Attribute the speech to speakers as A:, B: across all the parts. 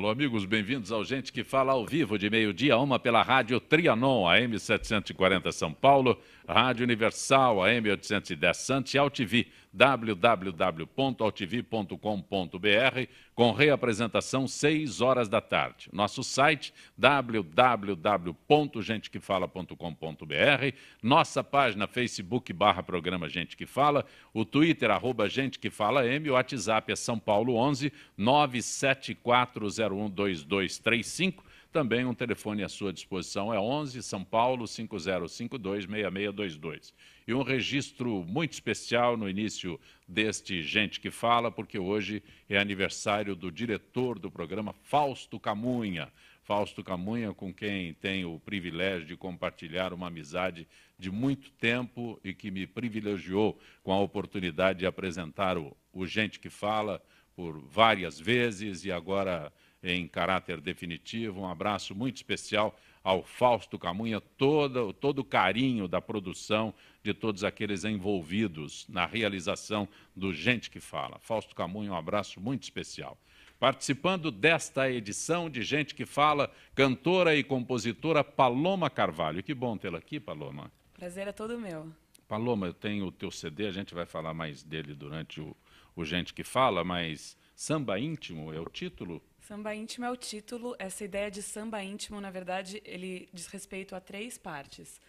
A: Alô, amigos, bem-vindos ao Gente que Fala ao vivo, de meio-dia a 1 pela Rádio Trianon, AM 740 São Paulo, Rádio Universal, AM 810 Santos e AltV, www.altv.com.br, com reapresentação 6 horas da tarde. Nosso site, www.gentequefala.com.br, nossa página Facebook/Programa Gente que Fala, o Twitter, @Gente que Fala M, o WhatsApp é São Paulo 11 974012235. Também um telefone à sua disposição é 11 São Paulo 5052-6622. E um registro muito especial no início deste Gente que Fala, porque hoje é aniversário do diretor do programa, Fausto Camunha. Fausto Camunha, com quem tenho o privilégio de compartilhar uma amizade de muito tempo e que me privilegiou com a oportunidade de apresentar o Gente que Fala por várias vezes e agora em caráter definitivo. Um abraço muito especial ao Fausto Camunha, todo o carinho da produção, de todos aqueles envolvidos na realização do Gente que Fala. Fausto Camunha, um abraço muito especial. Participando desta edição de Gente que Fala, cantora e compositora Paloma Carvalho. Que bom tê-la aqui, Paloma.
B: Prazer é todo meu.
A: Paloma, eu tenho o teu CD, a gente vai falar mais dele durante o Gente que Fala, mas Samba Íntimo é o título?
B: Samba Íntimo é o título. Essa ideia de samba íntimo, na verdade, ele diz respeito a 3 partes.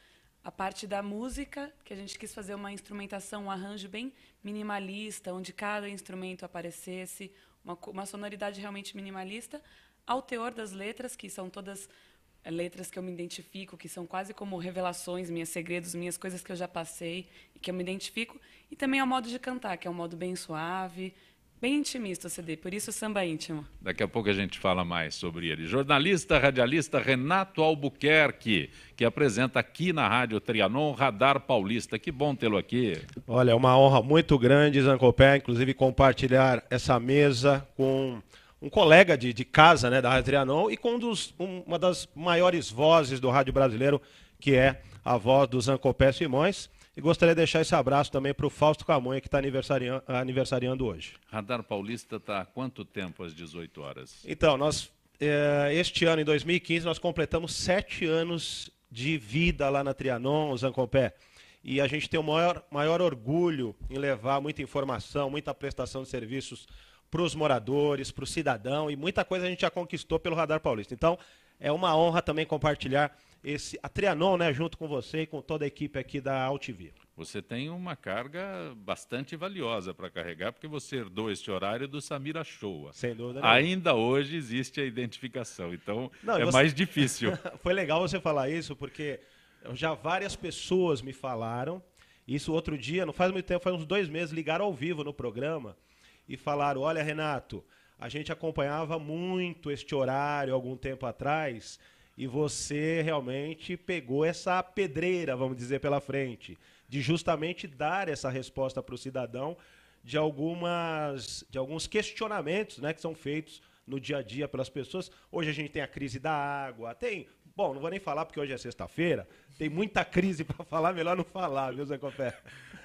B: A parte da música, que a gente quis fazer uma instrumentação, um arranjo bem minimalista, onde cada instrumento aparecesse, uma sonoridade realmente minimalista, ao teor das letras, que são todas letras que eu me identifico, que são quase como revelações, minhas segredos, minhas coisas que eu já passei e que eu me identifico, e também ao modo de cantar, que é um modo bem suave, bem intimista o CD, por isso Samba Íntimo.
A: Daqui a pouco a gente fala mais sobre ele. Jornalista, radialista Renato Albuquerque, que apresenta aqui na Rádio Trianon, Radar Paulista. Que bom tê-lo aqui.
C: Olha, é uma honra muito grande, Zancopé, inclusive compartilhar essa mesa com um colega de casa, né, da Rádio Trianon e com uma das maiores vozes do rádio brasileiro, que é a voz do Zancopé Simões. E gostaria de deixar esse abraço também para o Fausto Camunha, que está aniversariando hoje.
A: Radar Paulista está há quanto tempo às 18 horas?
C: Então, este ano, em 2015, nós completamos 7 anos de vida lá na Trianon, Zancopé. E a gente tem o maior orgulho em levar muita informação, muita prestação de serviços para os moradores, para o cidadão, e muita coisa a gente já conquistou pelo Radar Paulista. Então, é uma honra também compartilhar a Trianon, né, junto com você e com toda a equipe aqui da AltV.
A: Você tem uma carga bastante valiosa para carregar, porque você herdou este horário do Samir Achoa.
C: Sem dúvida.
A: Ainda hoje existe a identificação, então mais difícil.
C: Foi legal você falar isso, porque já várias pessoas me falaram, isso outro dia, não faz muito tempo, faz uns 2 meses, ligaram ao vivo no programa e falaram: olha, Renato, a gente acompanhava muito este horário algum tempo atrás, e você realmente pegou essa pedreira, vamos dizer, pela frente, de justamente dar essa resposta para o cidadão de alguns questionamentos, né, que são feitos no dia a dia pelas pessoas. Hoje a gente tem a crise da água, bom, não vou nem falar porque hoje é sexta-feira, tem muita crise para falar, melhor não falar, viu, Zé Copé?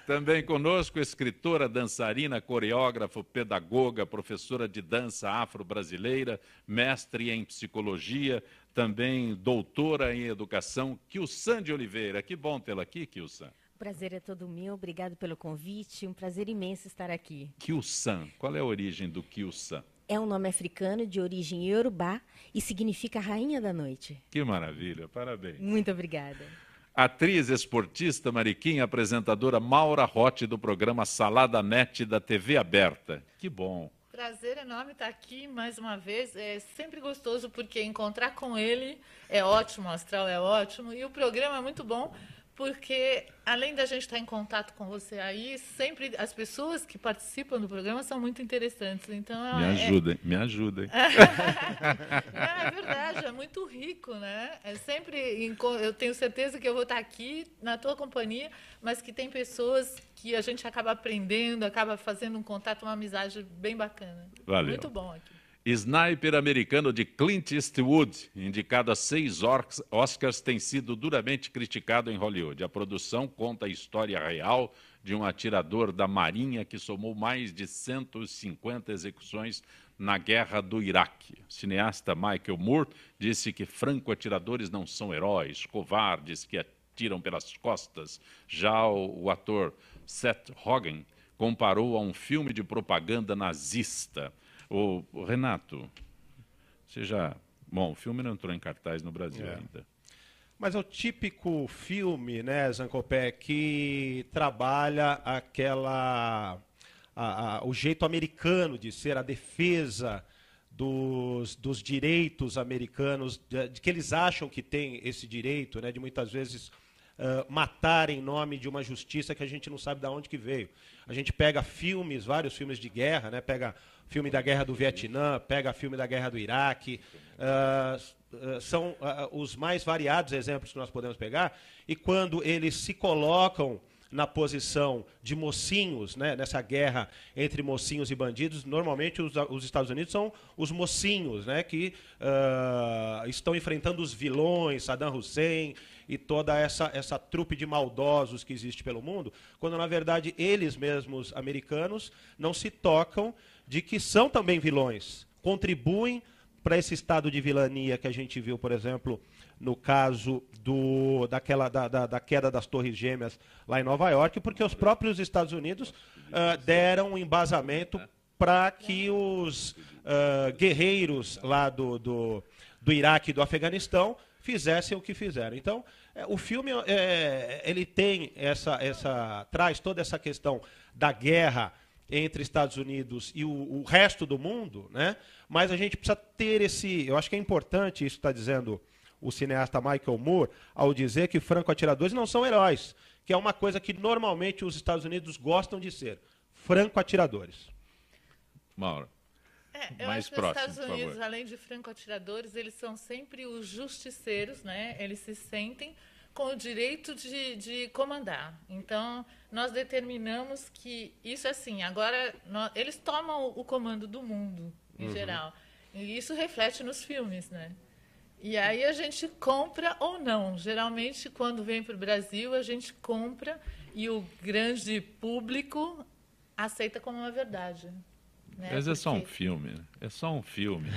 A: Também conosco, escritora, dançarina, coreógrafa, pedagoga, professora de dança afro-brasileira, mestre em psicologia, também doutora em educação, Kilsan de Oliveira. Que bom tê-la aqui, Kilsan.
D: O prazer é todo meu, obrigado pelo convite, um prazer imenso estar aqui.
A: Kilsan, qual é a origem do Kilsan?
D: É um nome africano de origem iorubá e significa Rainha da Noite.
A: Que maravilha, parabéns.
D: Muito obrigada.
A: Atriz, esportista, mariquinha, apresentadora Maura Rotti, do programa Salada Net da TV Aberta. Que bom.
E: Prazer enorme estar aqui mais uma vez. É sempre gostoso porque encontrar com ele é ótimo, o astral é ótimo e o programa é muito bom porque, além da gente estar em contato com você aí, sempre as pessoas que participam do programa são muito interessantes. Então,
A: me ajudem.
E: É verdade, é muito rico, né? Eu tenho certeza que eu vou estar aqui na tua companhia, mas que tem pessoas que a gente acaba aprendendo, acaba fazendo um contato, uma amizade bem bacana.
A: Valeu.
E: Muito bom aqui.
A: Sniper americano de Clint Eastwood, indicado a 6 Oscars, tem sido duramente criticado em Hollywood. A produção conta a história real de um atirador da Marinha que somou mais de 150 execuções na Guerra do Iraque. O cineasta Michael Moore disse que franco-atiradores não são heróis, covardes que atiram pelas costas. Já o ator Seth Rogen comparou a um filme de propaganda nazista. O Renato, você já... Bom, o filme não entrou em cartaz no Brasil ainda.
C: Mas é o típico filme, né, Zancopé, que trabalha o jeito americano de ser, a defesa dos direitos americanos, de que eles acham que tem esse direito, né, de muitas vezes matar em nome de uma justiça que a gente não sabe de onde que veio. A gente pega filmes, vários filmes de guerra, né, pega filme da Guerra do Vietnã, pega filme da Guerra do Iraque, são os mais variados exemplos que nós podemos pegar, e quando eles se colocam na posição de mocinhos, né, nessa guerra entre mocinhos e bandidos, normalmente os Estados Unidos são os mocinhos, né, que estão enfrentando os vilões, Saddam Hussein e toda essa trupe de maldosos que existe pelo mundo, quando na verdade eles mesmos, americanos, não se tocam de que são também vilões, contribuem para esse estado de vilania que a gente viu, por exemplo, no caso da queda das Torres Gêmeas lá em Nova York, porque os próprios Estados Unidos deram um embasamento para que os guerreiros lá do Iraque e do Afeganistão fizessem o que fizeram. Então, o filme ele tem traz toda essa questão da guerra entre Estados Unidos e o resto do mundo, né? Mas a gente precisa ter eu acho que é importante, isso está dizendo o cineasta Michael Moore, ao dizer que franco-atiradores não são heróis, que é uma coisa que normalmente os Estados Unidos gostam de ser, franco-atiradores.
A: Mauro,
E: eu
A: mais
E: acho que
A: próximo,
E: os Estados Unidos,
A: por favor.
E: além de franco-atiradores, eles são sempre os justiceiros, né? Eles se sentem com o direito de comandar. Então, nós determinamos que isso é assim. Agora, eles tomam o comando do mundo, em geral. E isso reflete nos filmes, né? E aí a gente compra ou não. Geralmente, quando vem para o Brasil, a gente compra e o grande público aceita como uma verdade. Né?
A: Mas é só um filme, né? É só um filme.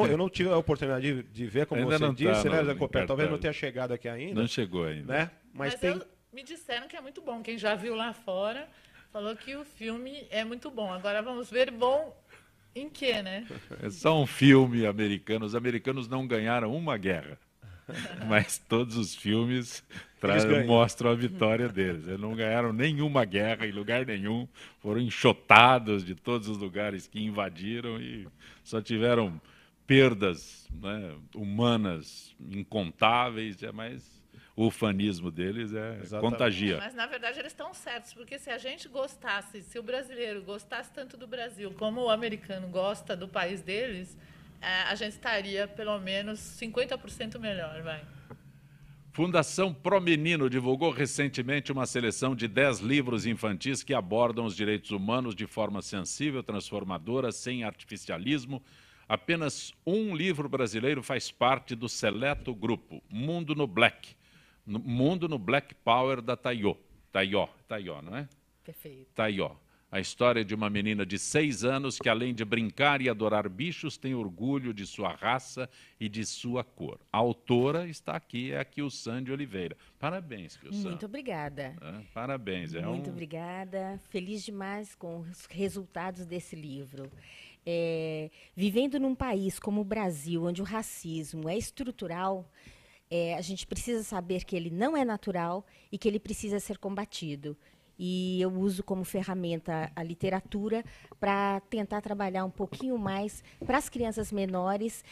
C: Eu não tive a oportunidade de ver, como
A: Ainda
C: você
A: não
C: disse,
A: tá
C: né,
A: no
C: Zacopé? Talvez não
A: cartaz.
C: tenha chegado aqui ainda.
A: Não chegou ainda.
C: Né? Mas tem...
E: me disseram que é muito bom. Quem já viu lá fora falou que o filme é muito bom. Agora vamos ver bom em quê, né?
A: É só um filme americano. Os americanos não ganharam uma guerra. Mas todos os filmes mostram a vitória deles. Eles não ganharam nenhuma guerra em lugar nenhum. Foram enxotados de todos os lugares que invadiram e só tiveram perdas, né, humanas incontáveis. Mas o ufanismo deles contagia.
E: Mas, na verdade, eles estão certos. Porque se a gente gostasse, se o brasileiro gostasse tanto do Brasil como o americano gosta do país deles, a gente estaria, pelo menos, 50% melhor, vai.
A: Fundação Pro Menino divulgou recentemente uma seleção de 10 livros infantis que abordam os direitos humanos de forma sensível, transformadora, sem artificialismo. Apenas um livro brasileiro faz parte do seleto grupo, Mundo no Black. Mundo no Black Power da Taió, não é?
E: Perfeito.
A: Taió. A história de uma menina de 6 anos que, além de brincar e adorar bichos, tem orgulho de sua raça e de sua cor. A autora está aqui, é a Kilsande Oliveira. Parabéns, Kilsande.
D: Muito obrigada.
A: Parabéns.
D: Muito obrigada. Feliz demais com os resultados desse livro. Vivendo num país como o Brasil, onde o racismo é estrutural, a gente precisa saber que ele não é natural e que ele precisa ser combatido. E eu uso como ferramenta a literatura para tentar trabalhar um pouquinho mais para as crianças menores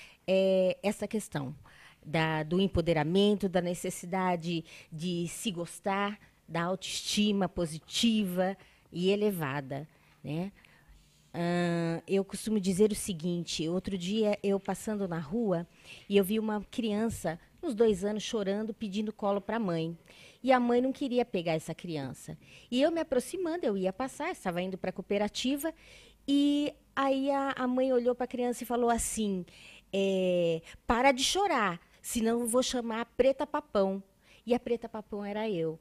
D: essa questão do empoderamento, da necessidade de se gostar, da autoestima positiva e elevada, né? Eu costumo dizer o seguinte: outro dia eu passando na rua e eu vi uma criança, uns 2 anos, chorando, pedindo colo para a mãe. E a mãe não queria pegar essa criança. E eu me aproximando, eu ia passar, estava indo para a cooperativa, e aí a mãe olhou para a criança e falou assim: para de chorar, senão eu vou chamar a Preta Papão. E a Preta Papão era eu.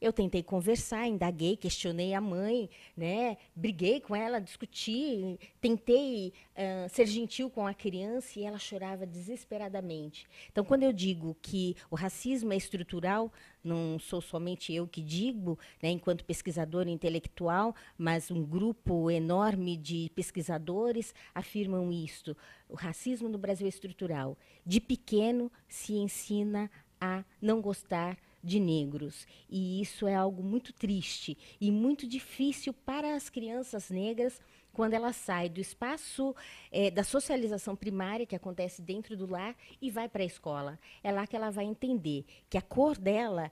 D: Eu tentei conversar, indaguei, questionei a mãe, né? Briguei com ela, discuti, tentei ser gentil com a criança e ela chorava desesperadamente. Então, quando eu digo que o racismo é estrutural, não sou somente eu que digo, né, enquanto pesquisadora intelectual, mas um grupo enorme de pesquisadores afirmam isto. O racismo no Brasil é estrutural. De pequeno se ensina a não gostar de negros. E isso é algo muito triste e muito difícil para as crianças negras quando ela sai do espaço da socialização primária, que acontece dentro do lar, e vai para a escola. É lá que ela vai entender que a cor dela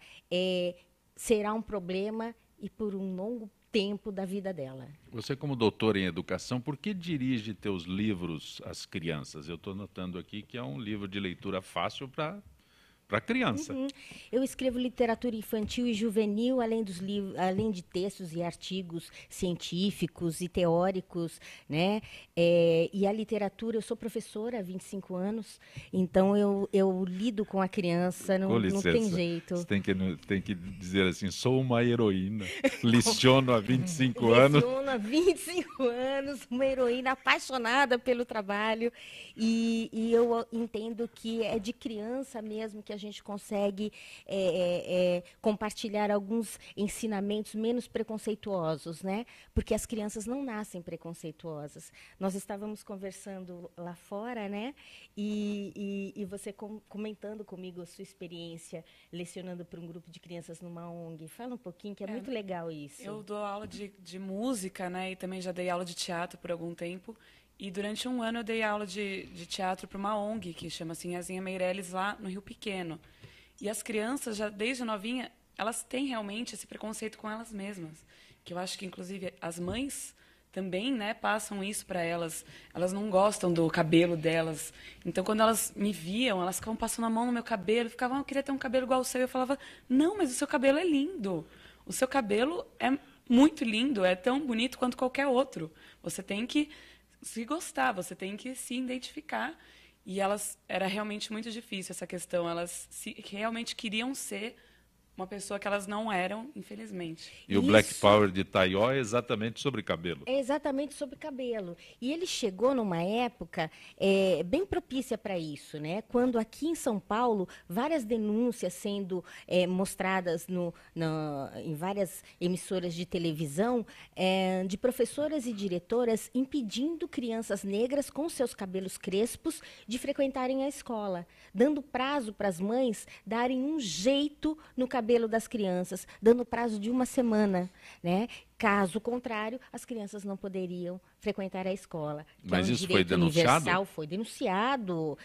D: será um problema e por um longo tempo da vida dela.
A: Você, como doutora em educação, por que dirige teus livros às crianças? Eu estou notando aqui que é um livro de leitura fácil para criança.
D: Eu escrevo literatura infantil e juvenil, além de textos e artigos científicos e teóricos, né? E a literatura, eu sou professora há 25 anos, então eu lido com a criança, não tem jeito.
A: Você tem que dizer assim, sou uma heroína, leciono há 25 anos.
D: Leciono há 25 anos, uma heroína apaixonada pelo trabalho, e eu entendo que é de criança mesmo que a gente consegue compartilhar alguns ensinamentos menos preconceituosos, né? Porque as crianças não nascem preconceituosas. Nós estávamos conversando lá fora, né? E você comentando comigo a sua experiência lecionando para um grupo de crianças numa ONG. Fala um pouquinho, que é muito legal isso.
B: Eu dou aula de música, né? E também já dei aula de teatro por algum tempo. E durante um ano eu dei aula de teatro para uma ONG, que chama Sinhazinha Meirelles, lá no Rio Pequeno. E as crianças, já desde novinha, elas têm realmente esse preconceito com elas mesmas. Que eu acho que, inclusive, as mães também, né, passam isso para elas. Elas não gostam do cabelo delas. Então, quando elas me viam, elas ficavam passando a mão no meu cabelo, ficavam, eu queria ter um cabelo igual ao seu. Eu falava, não, mas o seu cabelo é lindo. O seu cabelo é muito lindo, é tão bonito quanto qualquer outro. Você tem que se gostar, você tem que se identificar. E era realmente muito difícil essa questão. Elas realmente queriam ser uma pessoa que elas não eram, infelizmente.
A: E o Black Power de Taió é exatamente sobre cabelo.
D: É exatamente sobre cabelo. E ele chegou numa época bem propícia para isso, né? Quando aqui em São Paulo, várias denúncias sendo mostradas em várias emissoras de televisão de professoras e diretoras impedindo crianças negras com seus cabelos crespos de frequentarem a escola, dando prazo para as mães darem um jeito no cabelo das crianças, dando prazo de 1 semana, né? Caso contrário, as crianças não poderiam frequentar a escola.
A: Mas isso foi denunciado?
D: Foi denunciado,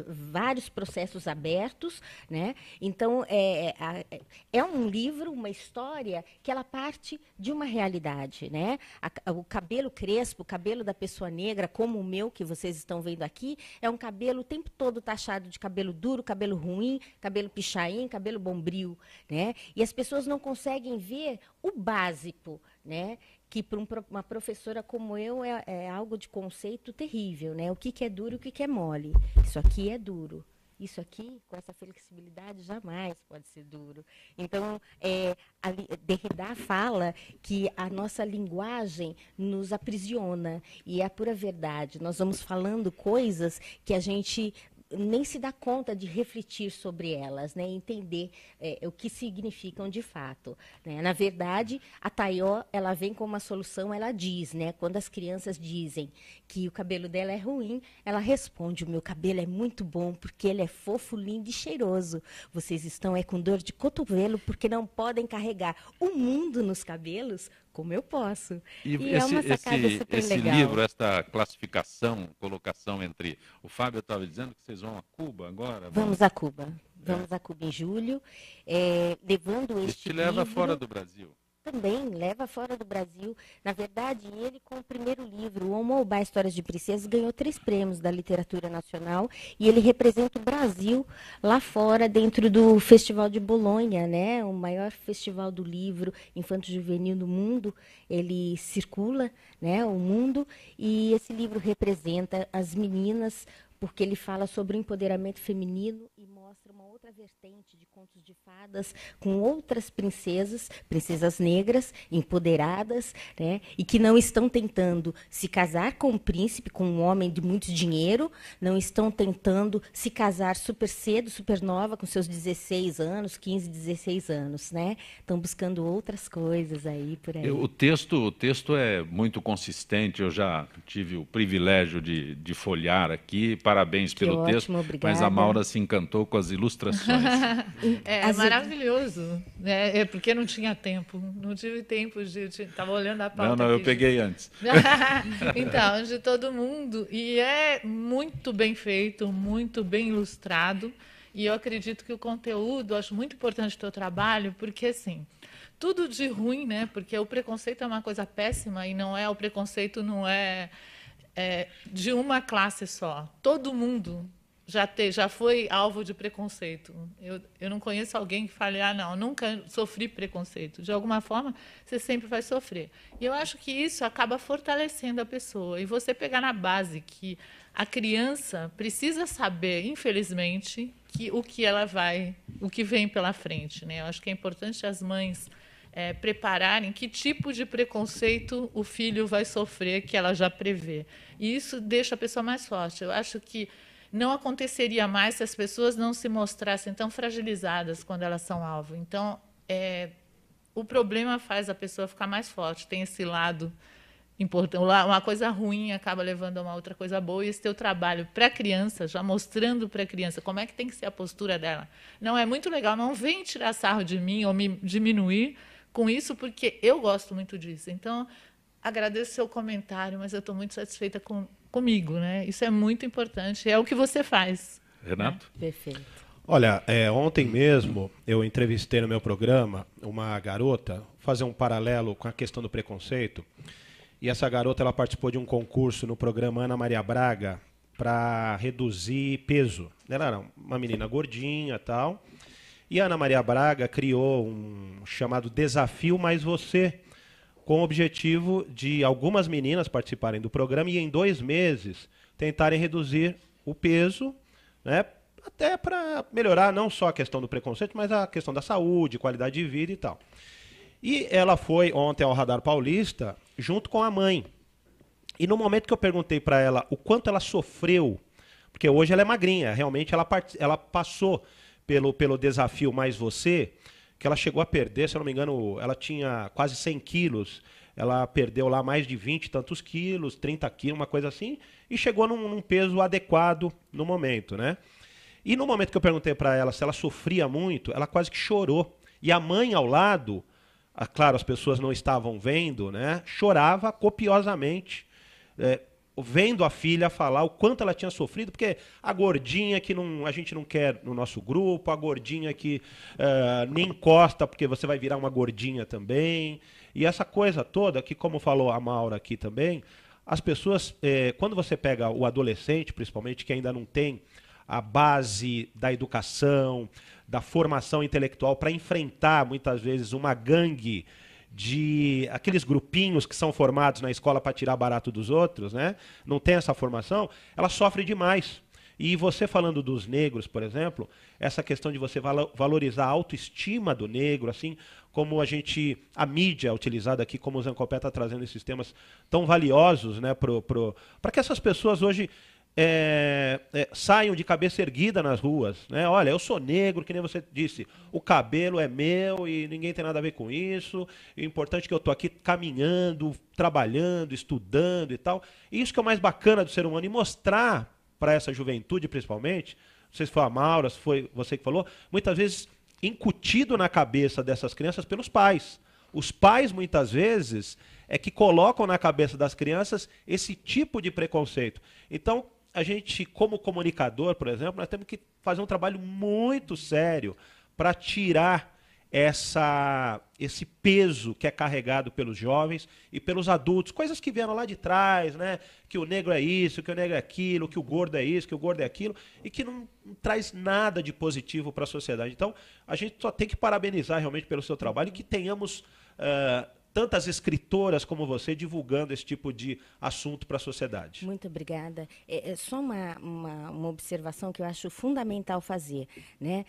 D: vários processos abertos, né? Então, é um livro, uma história que ela parte de uma realidade, né? O cabelo crespo, o cabelo da pessoa negra, como o meu, que vocês estão vendo aqui, é um cabelo o tempo todo taxado de cabelo duro, cabelo ruim, cabelo pichain, cabelo bombril, né? E as pessoas não conseguem ver o básico, né? Que para uma professora como eu é algo de conceito terrível, né? O que é duro e o que é mole. Isso aqui é duro. Isso aqui, com essa flexibilidade, jamais pode ser duro. Então, Derrida fala que a nossa linguagem nos aprisiona. E é a pura verdade. Nós vamos falando coisas que a gente nem se dá conta de refletir sobre elas, né? Entender o que significam de fato, né? Na verdade, a Taió, ela vem com uma solução, ela diz, né? Quando as crianças dizem que o cabelo dela é ruim, ela responde, o meu cabelo é muito bom, porque ele é fofo, lindo e cheiroso. Vocês estão com dor de cotovelo, porque não podem carregar o mundo nos cabelos, como eu posso.
A: E
D: é uma sacada super legal.
A: Livro, esta classificação, colocação entre... O Fábio estava dizendo que vocês vão a Cuba agora?
D: Vamos a Cuba. Vamos a Cuba em julho, levando este livro...
A: leva fora do Brasil.
D: Também leva fora do Brasil. Na verdade, ele, com o primeiro livro, O Omoubá Histórias de Princesas, ganhou 3 prêmios da literatura nacional e ele representa o Brasil lá fora, dentro do Festival de Bolonha, né? O maior festival do livro infanto-juvenil do mundo. Ele circula, né, o mundo, e esse livro representa as meninas, porque ele fala sobre o empoderamento feminino e mostra mostra uma outra vertente de contos de fadas com outras princesas, princesas negras, empoderadas, né, e que não estão tentando se casar com um príncipe, com um homem de muito dinheiro, não estão tentando se casar super cedo, super nova, com seus 16 anos, 15, 16 anos, né? Estão buscando outras coisas aí por aí.
A: O texto é muito consistente, eu já tive o privilégio de folhear aqui, parabéns pelo texto,
D: obrigada.
A: mas a Maura se encantou com as ilustrações.
E: É maravilhoso, né? É porque não tinha tempo, não tive tempo estava olhando a pauta.
A: Não, eu peguei antes.
E: Então, de todo mundo, e é muito bem feito, muito bem ilustrado, e eu acredito que o conteúdo, acho muito importante o teu trabalho, porque assim, tudo de ruim, né? Porque o preconceito é uma coisa péssima e o preconceito não é de uma classe só. Todo mundo já foi alvo de preconceito. Eu não conheço alguém que fale, não, nunca sofri preconceito. De alguma forma, você sempre vai sofrer. E eu acho que isso acaba fortalecendo a pessoa. E você pegar na base que a criança precisa saber, infelizmente, o que vem pela frente, né? Eu acho que é importante as mães prepararem que tipo de preconceito o filho vai sofrer, que ela já prevê. E isso deixa a pessoa mais forte. Eu acho que não aconteceria mais se as pessoas não se mostrassem tão fragilizadas quando elas são alvo. Então, o problema faz a pessoa ficar mais forte. Tem esse lado importante. Uma coisa ruim acaba levando a uma outra coisa boa. E esse teu trabalho para a criança, já mostrando para a criança como é que tem que ser a postura dela, não é muito legal. Não vem tirar sarro de mim ou me diminuir com isso, porque eu gosto muito disso. Então, agradeço o seu comentário, mas eu estou muito satisfeita comigo, né? Isso é muito importante, é o que você faz.
A: Renato?
E: Né?
D: Perfeito.
C: Olha, ontem mesmo eu entrevistei no meu programa uma garota, vou fazer um paralelo com a questão do preconceito, e essa garota ela participou de um concurso no programa Ana Maria Braga para reduzir peso. Ela era uma menina gordinha e tal, e a Ana Maria Braga criou um chamado Desafio Mais Você, com o objetivo de algumas meninas participarem do programa e em 2 meses tentarem reduzir o peso, né, até para melhorar não só a questão do preconceito, mas a questão da saúde, qualidade de vida e tal. E ela foi ontem ao Radar Paulista junto com a mãe. E no momento que eu perguntei para ela o quanto ela sofreu, porque hoje ela é magrinha, realmente ela passou pelo Desafio Mais Você, que ela chegou a perder, se eu não me engano, ela tinha quase 100 quilos, ela perdeu lá mais de 20 e tantos quilos, 30 quilos, uma coisa assim, e chegou num peso adequado no momento, né? E no momento que eu perguntei para ela se ela sofria muito, ela quase que chorou. E a mãe ao lado, claro, as pessoas não estavam vendo, né? Chorava copiosamente, vendo a filha falar o quanto ela tinha sofrido, porque a gordinha que a gente não quer no nosso grupo, a gordinha que nem encosta porque você vai virar uma gordinha também, e essa coisa toda, que como falou a Maura aqui também, as pessoas, quando você pega o adolescente, principalmente, que ainda não tem a base da educação, da formação intelectual para enfrentar, muitas vezes, uma gangue de aqueles grupinhos que são formados na escola para tirar barato dos outros, né? Não tem essa formação, ela sofre demais. E você falando dos negros, por exemplo, essa questão de você valorizar a autoestima do negro, assim como a mídia é utilizada aqui, como o Zancopé está trazendo esses temas tão valiosos, né, para que essas pessoas hoje saiam de cabeça erguida nas ruas, né? Olha, eu sou negro, que nem você disse, o cabelo é meu e ninguém tem nada a ver com isso, e o importante é que eu estou aqui caminhando, trabalhando, estudando e tal. E isso que é o mais bacana do ser humano, e mostrar para essa juventude, principalmente, não sei se foi a Maura, se foi você que falou, muitas vezes incutido na cabeça dessas crianças pelos pais. Os pais, muitas vezes, que colocam na cabeça das crianças esse tipo de preconceito. Então, a gente, como comunicador, por exemplo, nós temos que fazer um trabalho muito sério para tirar esse peso que é carregado pelos jovens e pelos adultos, coisas que vieram lá de trás, né? Que o negro é isso, que o negro é aquilo, que o gordo é isso, que o gordo é aquilo, e que não traz nada de positivo para a sociedade. Então, a gente só tem que parabenizar realmente pelo seu trabalho e que tenhamos tantas escritoras como você divulgando esse tipo de assunto para a sociedade.
D: Muito obrigada. Só uma observação que eu acho fundamental fazer, né?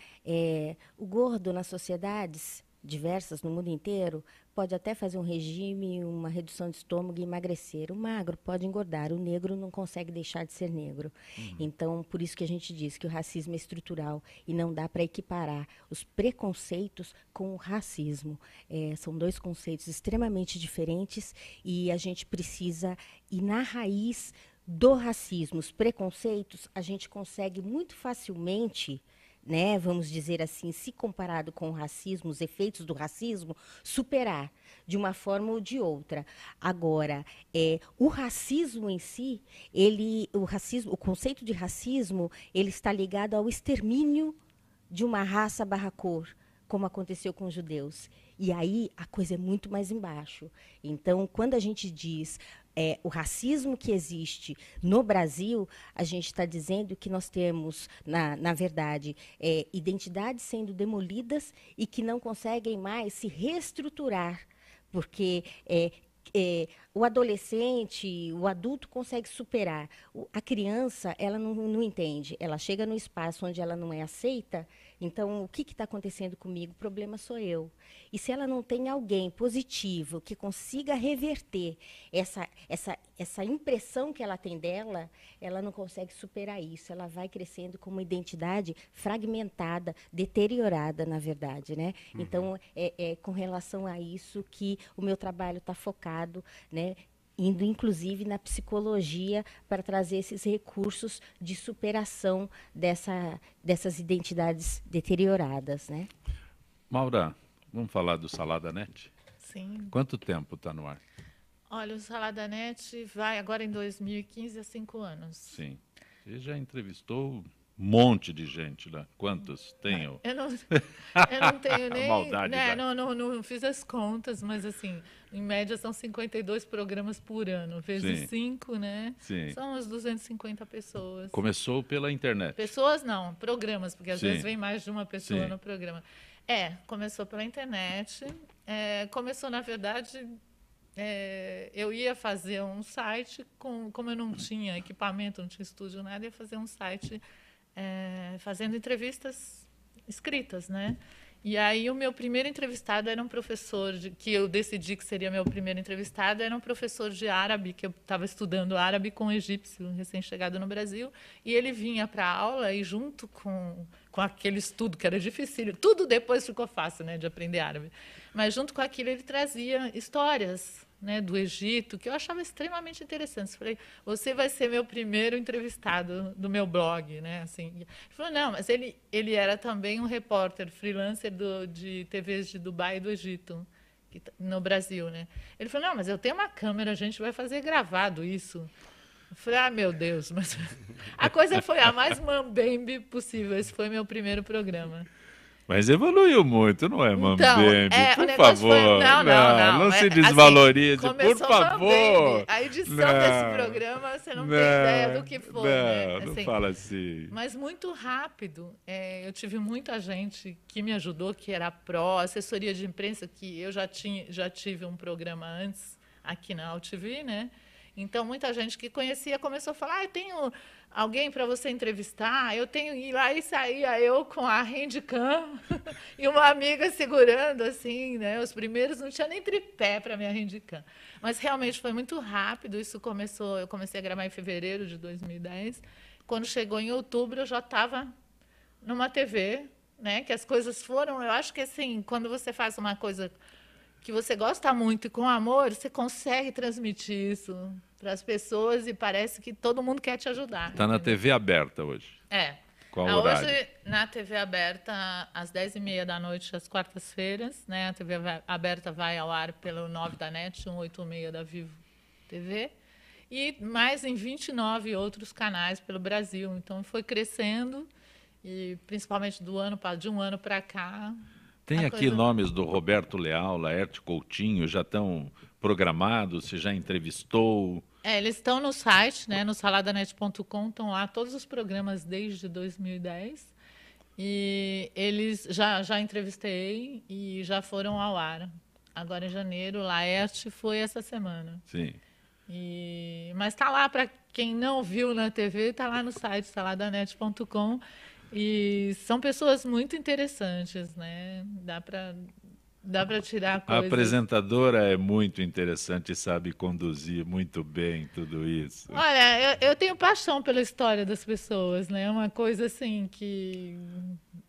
D: O gordo nas sociedades diversas no mundo inteiro pode até fazer um regime, uma redução de estômago e emagrecer. O magro pode engordar, o negro não consegue deixar de ser negro. Então, por isso que a gente diz que o racismo é estrutural e não dá para equiparar os preconceitos com o racismo. São dois conceitos extremamente diferentes e a gente precisa ir na raiz do racismo. Os preconceitos a gente consegue muito facilmente, né, vamos dizer assim, se comparado com o racismo, os efeitos do racismo, superar de uma forma ou de outra. Agora, o racismo em si, o conceito de racismo, ele está ligado ao extermínio de uma raça / cor, como aconteceu com os judeus. E aí a coisa é muito mais embaixo. Então, quando a gente diz o racismo que existe no Brasil, a gente está dizendo que nós temos, na verdade, identidades sendo demolidas e que não conseguem mais se reestruturar, porque o adolescente, o adulto consegue superar. A criança, ela não entende. Ela chega num espaço onde ela não é aceita. Então, o que está acontecendo comigo? O problema sou eu. E se ela não tem alguém positivo que consiga reverter essa impressão que ela tem dela, ela não consegue superar isso. Ela vai crescendo com uma identidade fragmentada, deteriorada, na verdade, né? Então, com relação a isso que o meu trabalho está focado, né? Indo, inclusive, na psicologia para trazer esses recursos de superação dessas identidades deterioradas, né?
A: Maura, vamos falar do Salada Net?
E: Sim.
A: Quanto tempo está no ar?
E: Olha, o Salada Net vai agora em 2015 há 5 anos.
A: Sim. Você já entrevistou um monte de gente lá. Quantos tem?
E: Eu não tenho nem...
A: Maldade,
E: né, não fiz as contas, mas assim, em média são 52 programas por ano, vezes 5, né?
A: Sim.
E: São umas 250 pessoas.
A: Começou pela internet.
E: Pessoas não, programas, porque às
A: Sim.
E: vezes vem mais de uma pessoa
A: Sim.
E: no programa. Começou pela internet. Começou, na verdade, eu ia fazer um site, como eu não tinha equipamento, não tinha estúdio, nada, ia fazer um site fazendo entrevistas escritas, né? E aí o meu primeiro entrevistado era um professor, que eu decidi que seria meu primeiro entrevistado, era um professor de árabe, que eu estava estudando árabe com um egípcio, recém-chegado no Brasil, e ele vinha para a aula e junto com aquele estudo, que era difícil, tudo depois ficou fácil, né, de aprender árabe, mas junto com aquilo ele trazia histórias, né, do Egito, que eu achava extremamente interessantes. Falei, você vai ser meu primeiro entrevistado do meu blog, né? Assim, ele falou, não, mas ele era também um repórter freelancer de TVs de Dubai e do Egito, no Brasil, né? Ele falou, não, mas eu tenho uma câmera, a gente vai fazer gravado isso. Eu falei, meu Deus, mas a coisa foi a mais mambembe possível. Esse foi meu primeiro programa.
A: Mas evoluiu muito, não é, Mambembe?
E: Então,
A: por favor. Não se desvalorize,
E: assim,
A: por favor.
E: A edição desse programa, você não tem ideia do que foi. Né?
A: Não
E: assim,
A: fala assim.
E: Mas muito rápido. Eu tive muita gente que me ajudou, que era assessoria de imprensa, que eu já tive um programa antes aqui na AltV, né? Então, muita gente que conhecia começou a falar, eu tenho alguém para você entrevistar, eu tenho ir lá, e saía eu com a handicam e uma amiga segurando, assim, né? Os primeiros não tinha nem tripé para minha handicam. Mas realmente foi muito rápido, eu comecei a gravar em fevereiro de 2010. Quando chegou em outubro, eu já estava numa TV, né? Que as coisas foram, eu acho que assim, quando você faz uma coisa que você gosta muito e com amor, você consegue transmitir isso para as pessoas e parece que todo mundo quer te ajudar.
A: Está na TV aberta hoje. Qual horário?
E: Hoje, na TV aberta, às 10h30 da noite, às quartas-feiras, né? A TV aberta vai ao ar pelo 9 da NET, 186 da Vivo TV, e mais em 29 outros canais pelo Brasil. Então, foi crescendo, e principalmente de um ano para cá.
A: Tem aqui nomes do Roberto Leal, Laerte Coutinho, já estão programados, você já entrevistou?
E: Eles estão no site, né, no saladanet.com, estão lá todos os programas desde 2010. E eles já entrevistei e já foram ao ar. agora em janeiro. Laerte foi essa semana.
A: Sim.
E: Mas está lá, para quem não viu na TV, está lá no site saladanet.com. E são pessoas muito interessantes, né? Dá para tirar coisas.
A: A apresentadora é muito interessante e sabe conduzir muito bem tudo isso.
E: Olha, eu tenho paixão pela história das pessoas, né? É uma coisa assim que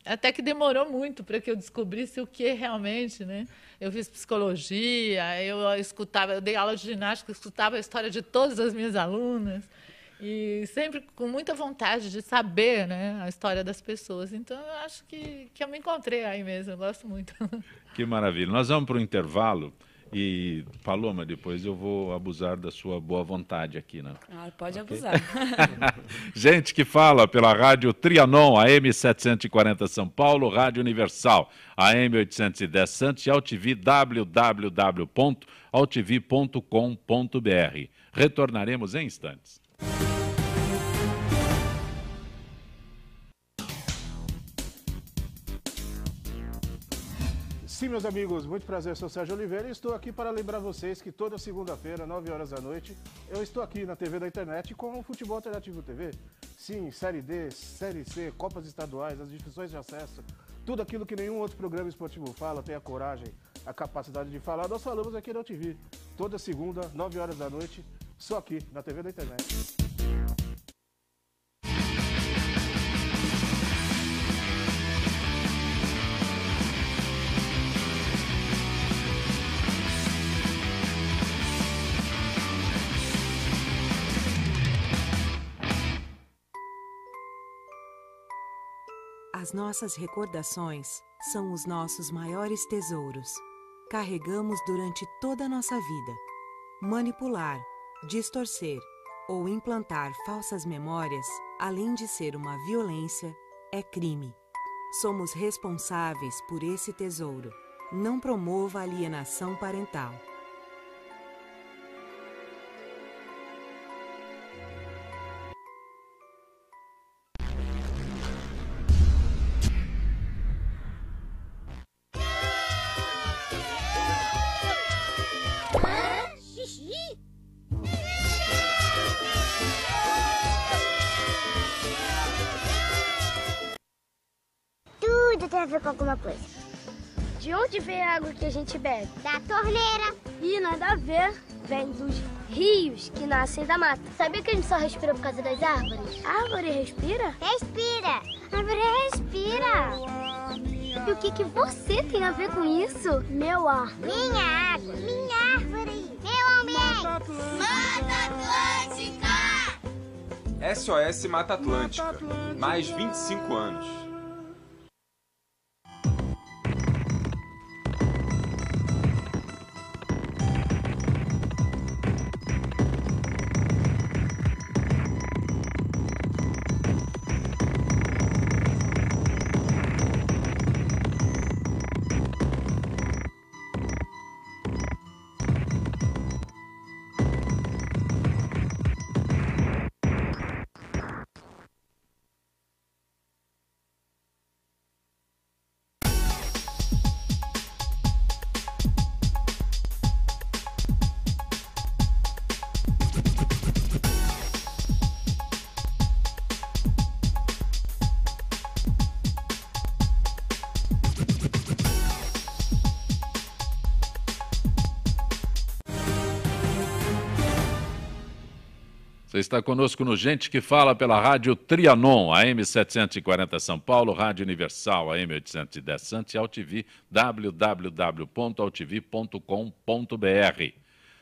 E: até que demorou muito para que eu descobrisse o que realmente, né? Eu fiz psicologia, eu dei aula de ginástica, escutava a história de todas as minhas alunas. E sempre com muita vontade de saber, né, a história das pessoas. Então, eu acho que eu me encontrei aí mesmo, eu gosto muito.
A: Que maravilha. Nós vamos para o intervalo e, Paloma, depois eu vou abusar da sua boa vontade aqui, né?
B: Pode abusar.
A: Gente que fala pela Rádio Trianon, AM 740 São Paulo, Rádio Universal, AM 810 Santos e AltV, www.altv.com.br. Retornaremos em instantes.
F: Sim, meus amigos, muito prazer, eu sou Sérgio Oliveira e estou aqui para lembrar vocês que toda segunda-feira, 9 horas da noite, eu estou aqui na TV da internet com o Futebol Alternativo TV. Sim, Série D, Série C, Copas Estaduais, as divisões de acesso, tudo aquilo que nenhum outro programa esportivo fala, tem a coragem, a capacidade de falar, nós falamos aqui na TV. Toda segunda, 9 horas da noite, só aqui na TV da internet.
G: As nossas recordações são os nossos maiores tesouros. Carregamos durante toda a nossa vida. Manipular, distorcer ou implantar falsas memórias, além de ser uma violência, é crime. Somos responsáveis por esse tesouro. Não promova alienação parental.
H: Tudo tem a ver com alguma coisa. De onde vem a água que a gente bebe? Da torneira. Ih, nada a ver. Vem dos rios que nascem da mata. Sabia que a gente só respira por causa das árvores? A árvore respira? Respira. A árvore respira. E o que você tem a ver com isso? Meu ar. Minha água. Minha árvore. Meu ambiente. Mata Atlântica.
I: SOS Mata Atlântica. Mais 25 anos.
A: Você está conosco no Gente que Fala pela Rádio Trianon, AM 740 São Paulo, Rádio Universal, AM 810 Santos e AltV, www.altv.com.br.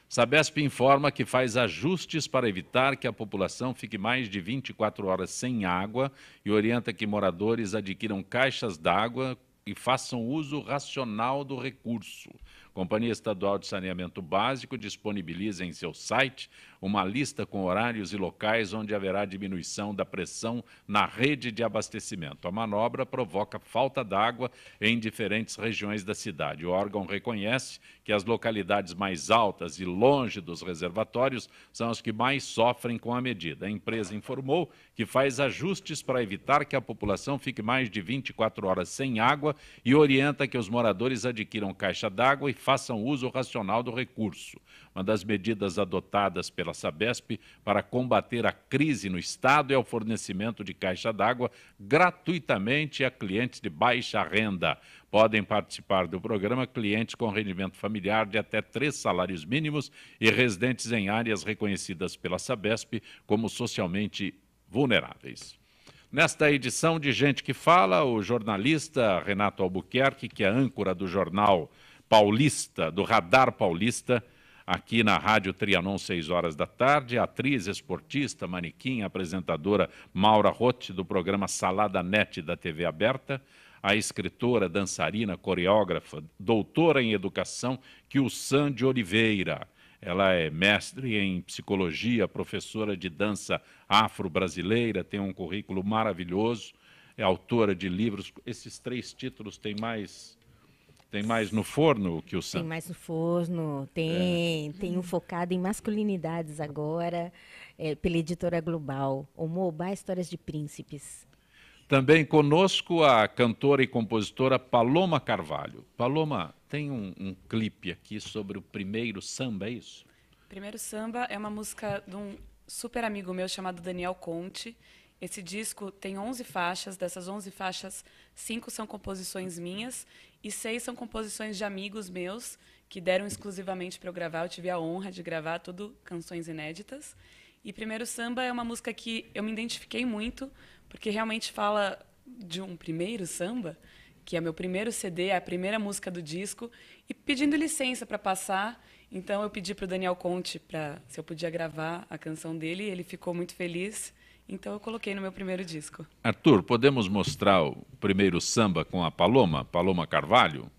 A: Sabesp informa que faz ajustes para evitar que a população fique mais de 24 horas sem água e orienta que moradores adquiram caixas d'água e façam uso racional do recurso. Companhia Estadual de Saneamento Básico disponibiliza em seu site uma lista com horários e locais onde haverá diminuição da pressão na rede de abastecimento. A manobra provoca falta d'água em diferentes regiões da cidade. O órgão reconhece que as localidades mais altas e longe dos reservatórios são as que mais sofrem com a medida. A empresa informou que faz ajustes para evitar que a população fique mais de 24 horas sem água e orienta que os moradores adquiram caixa d'água e façam uso racional do recurso. Uma das medidas adotadas pela Sabesp para combater a crise no Estado é o fornecimento de caixa d'água gratuitamente a clientes de baixa renda. Podem participar do programa clientes com rendimento familiar de até 3 salários mínimos e residentes em áreas reconhecidas pela Sabesp como socialmente vulneráveis. Nesta edição de Gente que Fala, o jornalista Renato Albuquerque, que é âncora do jornal Paulista, do Radar Paulista, aqui na Rádio Trianon, 6 horas da tarde, a atriz, esportista, manequim, apresentadora Maura Roth, do programa Salada Net da TV Aberta, a escritora, dançarina, coreógrafa, doutora em educação, Kyusan de Oliveira. Ela é mestre em psicologia, professora de dança afro-brasileira, tem um currículo maravilhoso, é autora de livros. Esses 3 títulos têm mais no forno, Kyusan?
D: Tem mais no forno, tem um focado em masculinidades agora, pela Editora Global, o Mobá Histórias de Príncipes.
A: Também conosco a cantora e compositora Paloma Carvalho. Paloma, tem um clipe aqui sobre o primeiro samba, é isso?
B: Primeiro Samba é uma música de um super amigo meu chamado Daniel Conte. Esse disco tem 11 faixas, dessas 11 faixas, 5 são composições minhas e 6 são composições de amigos meus que deram exclusivamente para eu gravar. Eu tive a honra de gravar tudo canções inéditas. E Primeiro Samba é uma música que eu me identifiquei muito, porque realmente fala de um primeiro samba, que é meu primeiro CD, é a primeira música do disco, e pedindo licença para passar. Então eu pedi para o Daniel Conte se eu podia gravar a canção dele, e ele ficou muito feliz, então eu coloquei no meu primeiro disco.
A: Arthur, podemos mostrar o primeiro samba com a Paloma Carvalho?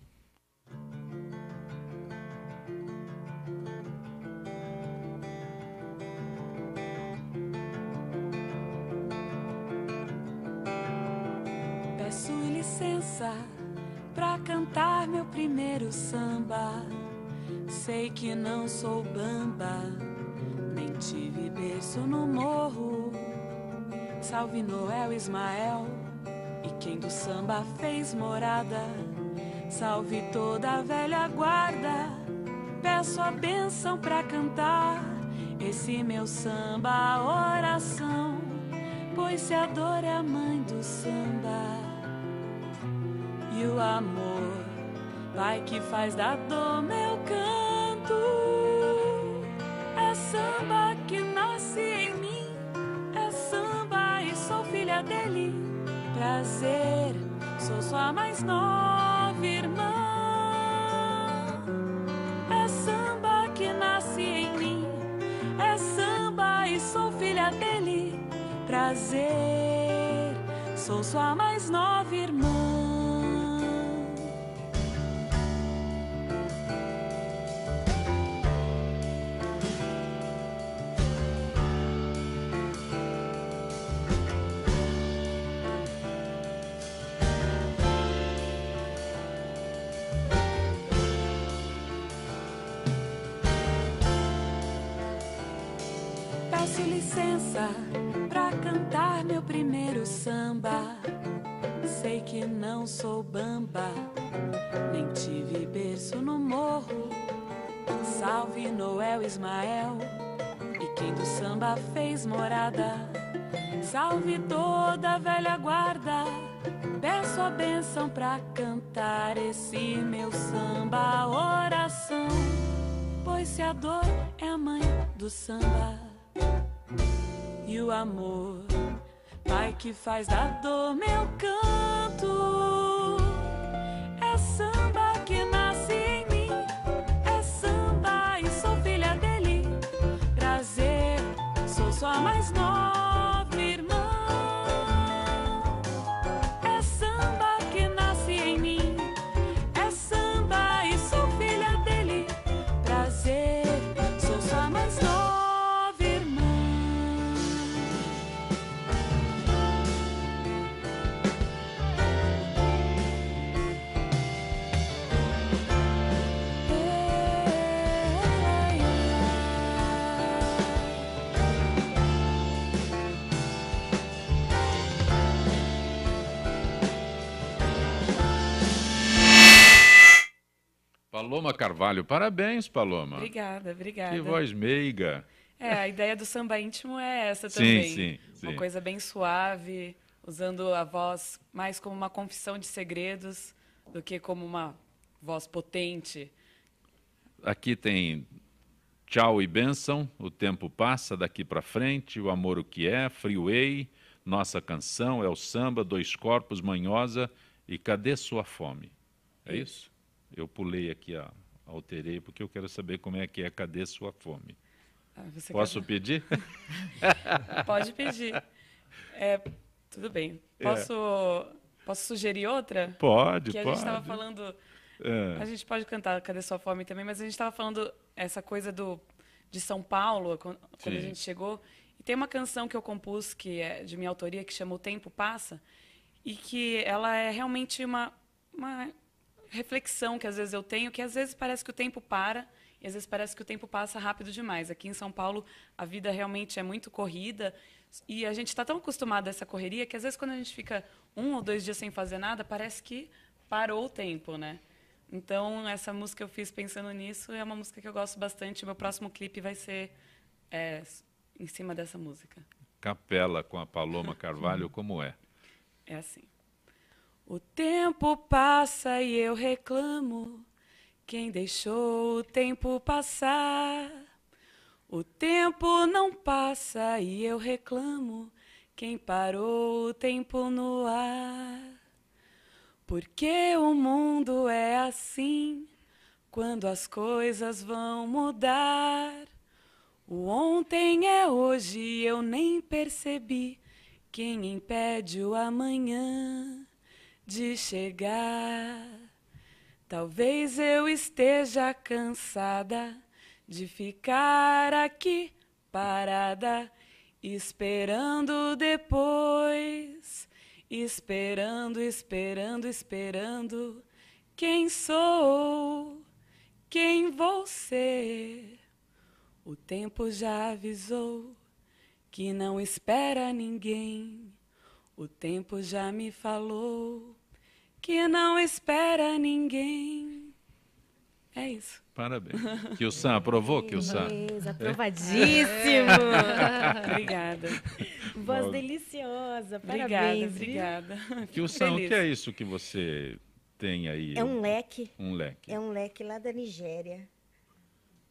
B: Peço licença pra cantar meu primeiro samba. Sei que não sou bamba, nem tive berço no morro. Salve Noel, Ismael e quem do samba fez morada. Salve toda a velha guarda, peço a bênção pra cantar esse meu samba, oração, pois se a dor é a mãe do samba. E o amor, pai que faz da dor meu canto. É samba que nasce em mim, é samba e sou filha dele. Prazer, sou sua mais nova irmã. É samba que nasce em mim, é samba e sou filha dele. Prazer, sou sua mais nova irmã. Peço licença pra cantar meu primeiro samba. Sei que não sou bamba, nem tive berço no morro. Salve Noel, Ismael e quem do samba fez morada. Salve toda a velha guarda, peço a bênção pra cantar esse meu samba, oração, pois se a dor é a mãe do samba. E o amor, pai que faz da dor meu canto. É samba que nasce em mim, é samba e sou filha dele. Prazer, sou sua mais nova irmã. É samba que nasce em mim, é samba e sou filha dele. Prazer, sou sua mais nova.
A: Paloma Carvalho, parabéns, Paloma.
B: Obrigada, obrigada.
A: Que voz meiga.
B: A ideia do samba íntimo é essa também.
A: Sim.
B: Uma coisa bem suave, usando a voz mais como uma confissão de segredos do que como uma voz potente.
A: Aqui tem Tchau e Bênção, O Tempo Passa, Daqui para Frente, O Amor o que é, Freeway, Nossa Canção, É o Samba, Dois Corpos, Manhosa e Cadê Sua Fome? É isso? Eu pulei aqui, alterei, porque eu quero saber como é que é Cadê Sua Fome. Posso pedir?
B: Pode pedir. Tudo bem. Posso sugerir outra?
A: Pode,
B: que a gente estava falando... A gente pode cantar Cadê Sua Fome também, mas a gente estava falando essa coisa de São Paulo, quando a gente chegou. E tem uma canção que eu compus, que é de minha autoria, que chama O Tempo Passa, e que ela é realmente uma reflexão que às vezes eu tenho, que às vezes parece que o tempo para, e às vezes parece que o tempo passa rápido demais. Aqui em São Paulo, a vida realmente é muito corrida, e a gente está tão acostumado a essa correria, que às vezes quando a gente fica 1 ou 2 dias sem fazer nada, parece que parou o tempo, né? Então, essa música eu fiz pensando nisso, é uma música que eu gosto bastante. O meu próximo clipe vai ser em cima dessa música.
A: Capela com a Paloma Carvalho, como é?
B: É assim. O tempo passa e eu reclamo, quem deixou o tempo passar? O tempo não passa e eu reclamo, quem parou o tempo no ar? Porque o mundo é assim, quando as coisas vão mudar. O ontem é hoje e eu nem percebi, quem impede o amanhã de chegar? Talvez eu esteja cansada de ficar aqui parada, esperando depois, esperando, esperando, esperando. Quem sou? Quem vou ser? O tempo já avisou que não espera ninguém. O tempo já me falou que não espera ninguém. É isso.
A: Parabéns. Kilsan, aprovou, Kilsan?
D: Aprovadíssimo.
B: Obrigada.
D: Voz deliciosa. Parabéns.
B: Obrigada.
A: Kilsan, o que é isso que você tem aí?
D: É um leque.
A: Um leque.
D: É um leque lá da Nigéria.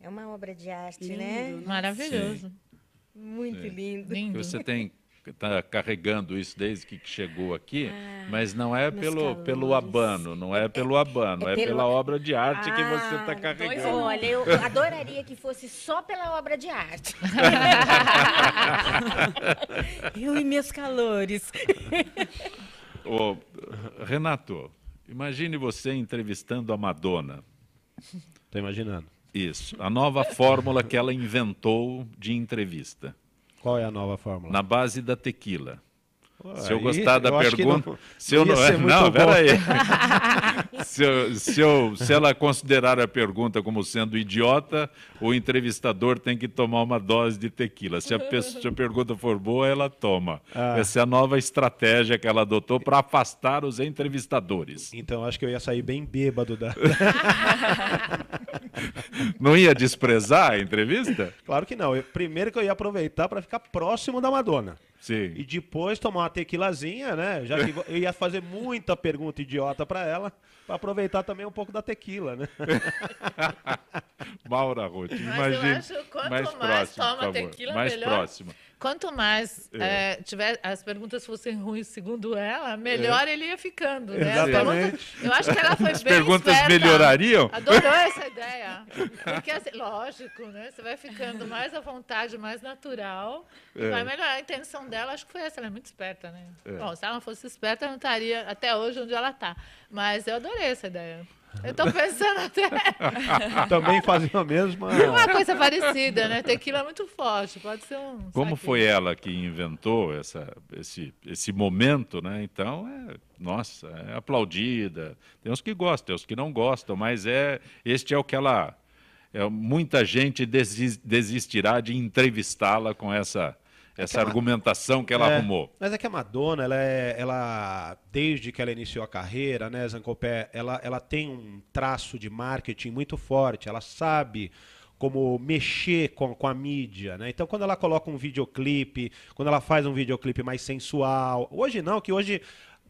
D: É uma obra de arte,
B: Lindo,
D: né?
E: Maravilhoso.
A: Sim.
D: Muito lindo.
E: Lindo.
A: Você está carregando isso desde que chegou aqui, mas não é pelo abano, não é pelo abano, é pela obra de arte que você está carregando.
D: Olha, eu adoraria que fosse só pela obra de arte. Eu e meus calores.
A: Ô, Renato, imagine você entrevistando a Madonna.
C: Estou imaginando.
A: Isso, a nova fórmula que ela inventou de entrevista.
C: Qual é a nova fórmula?
A: Na base da tequila. Se eu
C: Aí,
A: gostar da
C: eu acho que
A: pergunta...
C: não-
A: se eu
C: não ia ser muito
A: não,
C: bom.
A: peraí. Se ela considerar a pergunta como sendo idiota, o entrevistador tem que tomar uma dose de tequila. Se a pergunta for boa, ela toma. Essa é a nova estratégia que ela adotou para afastar os entrevistadores.
C: Então, acho que eu ia sair bem bêbado da...
A: Não ia desprezar a entrevista?
C: Claro que não. Primeiro que eu ia aproveitar para ficar próximo da Madonna.
A: Sim.
C: E depois tomar uma tequilazinha, né? Já que eu ia fazer muita pergunta idiota para ela, para aproveitar também um pouco da tequila, né?
A: Maura Roth,
E: Mas
A: imagine.
E: eu acho que quanto
A: mais
E: mais
A: próximo,
E: toma
A: por favor.
E: tequila,
A: mais
E: melhor.
A: próximo.
E: Quanto mais as perguntas fossem ruins segundo ela, melhor ele ia ficando. Né?
C: Exatamente.
E: Eu acho que ela foi
A: As
E: bem
A: perguntas
E: esperta.
A: melhorariam?
E: Adorou essa ideia. Porque, assim, lógico, né? Você vai ficando mais à vontade, mais natural. E vai melhorar. A intenção dela, acho que foi essa. Ela é muito esperta, né? Bom, se ela não fosse esperta, ela não estaria até hoje onde ela está. Mas eu adorei essa ideia. Eu estou pensando até...
C: Também fazia a mesma...
E: Uma coisa parecida, né? Tequila é muito forte, pode ser um...
A: Como
E: saquinho.
A: foi ela que inventou esse momento, né? Então, nossa, é aplaudida. Tem uns que gostam, tem uns que não gostam, mas este é o que ela... muita gente desistirá de entrevistá-la com essa essa argumentação que ela arrumou.
C: Mas é que a Madonna, ela desde que ela iniciou a carreira, né, Zancopé, ela tem um traço de marketing muito forte, ela sabe como mexer com a mídia, né? Então, quando ela coloca um videoclipe, quando ela faz um videoclipe mais sensual, hoje não, que hoje,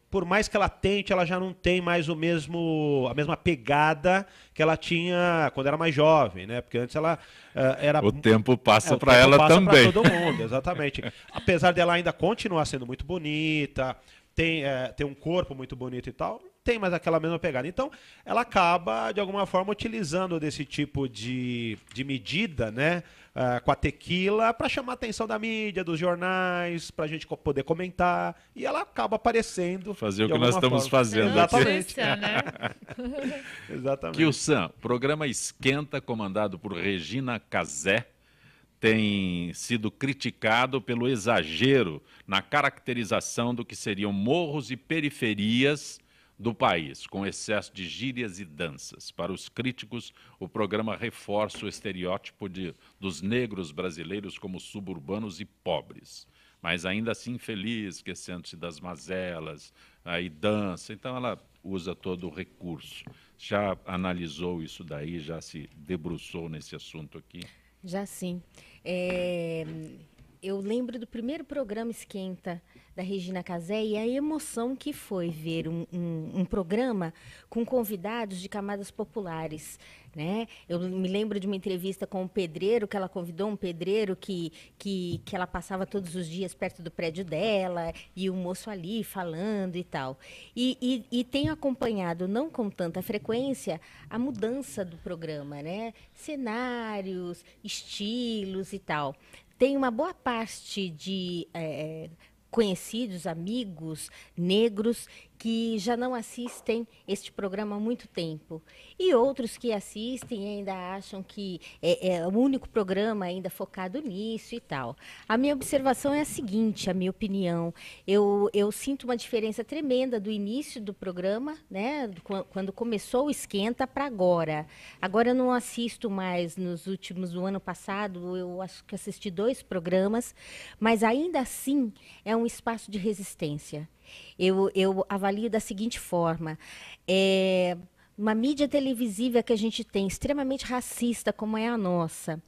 C: por mais que ela tente, ela já não tem mais a mesma pegada que ela tinha quando era mais jovem, né? Porque antes ela era...
A: O tempo passa para ela também.
C: Para todo mundo, exatamente. Apesar dela ainda continuar sendo muito bonita, tem um corpo muito bonito e tal, tem mais aquela mesma pegada. Então, ela acaba, de alguma forma, utilizando desse tipo de medida, né, com a tequila, para chamar a atenção da mídia, dos jornais, para a gente poder comentar, e ela acaba aparecendo.
A: Fazer o que nós estamos fazendo.
C: Exatamente.
E: Né?
C: Exatamente.
A: Kilsan, programa Esquenta, comandado por Regina Casé, tem sido criticado pelo exagero na caracterização do que seriam morros e periferias do país, com excesso de gírias e danças. Para os críticos, o programa reforça o estereótipo dos negros brasileiros como suburbanos e pobres, mas ainda assim feliz, esquecendo-se das mazelas, aí dança. Então ela usa todo o recurso. Já analisou isso daí, já se debruçou nesse assunto aqui?
D: Já sim. Eu lembro do primeiro programa Esquenta da Regina Casé e a emoção que foi ver um programa com convidados de camadas populares, né? Eu me lembro de uma entrevista com um pedreiro, que ela convidou um pedreiro que ela passava todos os dias perto do prédio dela, e o moço ali falando e tal. E tenho acompanhado, não com tanta frequência, a mudança do programa, né? Cenários, estilos e tal. Tem uma boa parte de conhecidos, amigos negros que já não assistem este programa há muito tempo. E outros que assistem e ainda acham que é o único programa ainda focado nisso e tal. A minha observação é a seguinte, a minha opinião. Eu sinto uma diferença tremenda do início do programa, né, quando começou o Esquenta, para agora. Agora eu não assisto mais no ano passado, eu acho que assisti 2 programas, mas ainda assim é um espaço de resistência. Eu avalio da seguinte forma: uma mídia televisiva que a gente tem, extremamente racista, como é a nossa,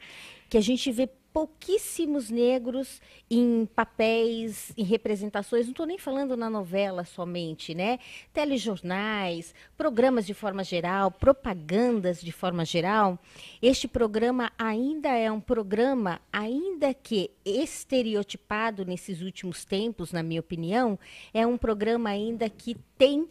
D: que a gente vê pouquíssimos negros em papéis, em representações, não estou nem falando na novela somente, né? Telejornais, programas de forma geral, propagandas de forma geral. Este programa ainda é um programa, ainda que estereotipado nesses últimos tempos, na minha opinião, é um programa ainda que tem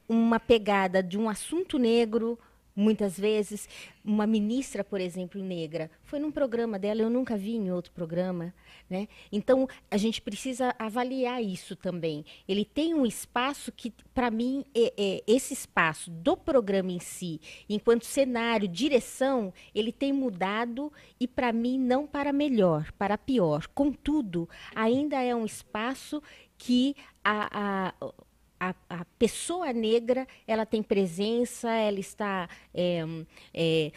D: uma pegada de um assunto negro. Muitas vezes, uma ministra, por exemplo, negra, foi num programa dela, eu nunca vi em outro programa, né? Então, a gente precisa avaliar isso também. Ele tem um espaço que, para mim, esse espaço do programa em si, enquanto cenário, direção, ele tem mudado e, para mim, não para melhor, para pior. Contudo, ainda é um espaço que a pessoa negra, ela tem presença, ela está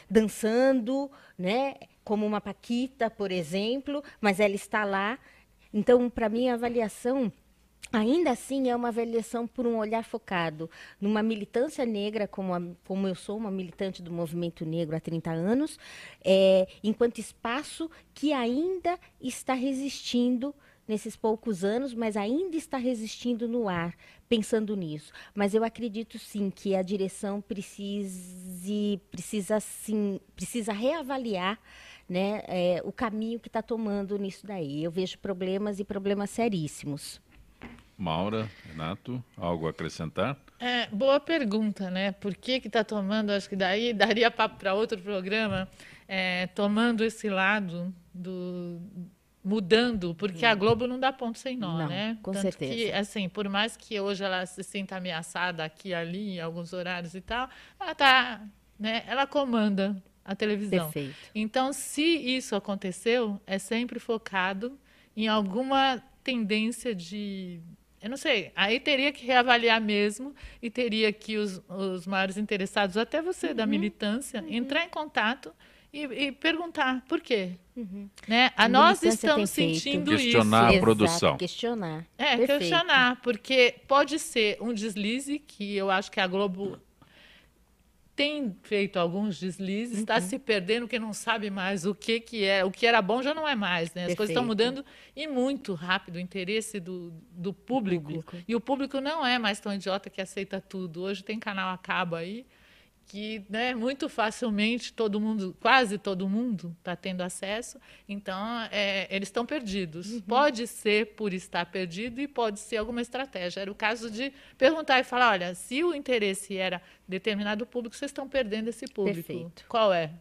D: dançando, né, como uma Paquita, por exemplo, mas ela está lá. Então, para mim, a avaliação, ainda assim, é uma avaliação por um olhar focado numa militância negra, como eu sou uma militante do movimento negro há 30 anos, enquanto espaço que ainda está resistindo nesses poucos anos, mas ainda está resistindo no ar, pensando nisso. Mas eu acredito, sim, que a direção precisa reavaliar, né, o caminho que está tomando nisso daí. Eu vejo problemas e problemas seríssimos.
A: Maura, Renato, algo a acrescentar?
E: Boa pergunta, né? Por que está tomando, acho que daí daria papo para outro programa, tomando esse lado mudando, porque a Globo não dá ponto sem nó, né?
D: Com
E: Tanto
D: certeza.
E: que, assim, por mais que hoje ela se sinta ameaçada aqui e ali, em alguns horários e tal, ela comanda a televisão.
D: Perfeito.
E: Então, se isso aconteceu, é sempre focado em alguma tendência de... Eu não sei, aí teria que reavaliar mesmo e teria que os maiores interessados, até você da militância, entrar em contato e perguntar por quê. Né? Nós estamos sentindo
A: questionar
E: isso.
A: a produção.
D: Questionar.
E: Questionar, porque pode ser um deslize, que eu acho que a Globo tem feito alguns deslizes, está se perdendo, porque não sabe mais o que é. O que era bom já não é mais, né? As coisas estão mudando e muito rápido, o interesse do público. E o público não é mais tão idiota que aceita tudo. Hoje tem canal a cabo aí, que, né, muito facilmente quase todo mundo está tendo acesso, então eles estão perdidos. Pode ser por estar perdido e pode ser alguma estratégia. Era o caso de perguntar e falar, olha, se o interesse era determinado público, vocês estão perdendo esse público.
D: Perfeito.
E: Qual é?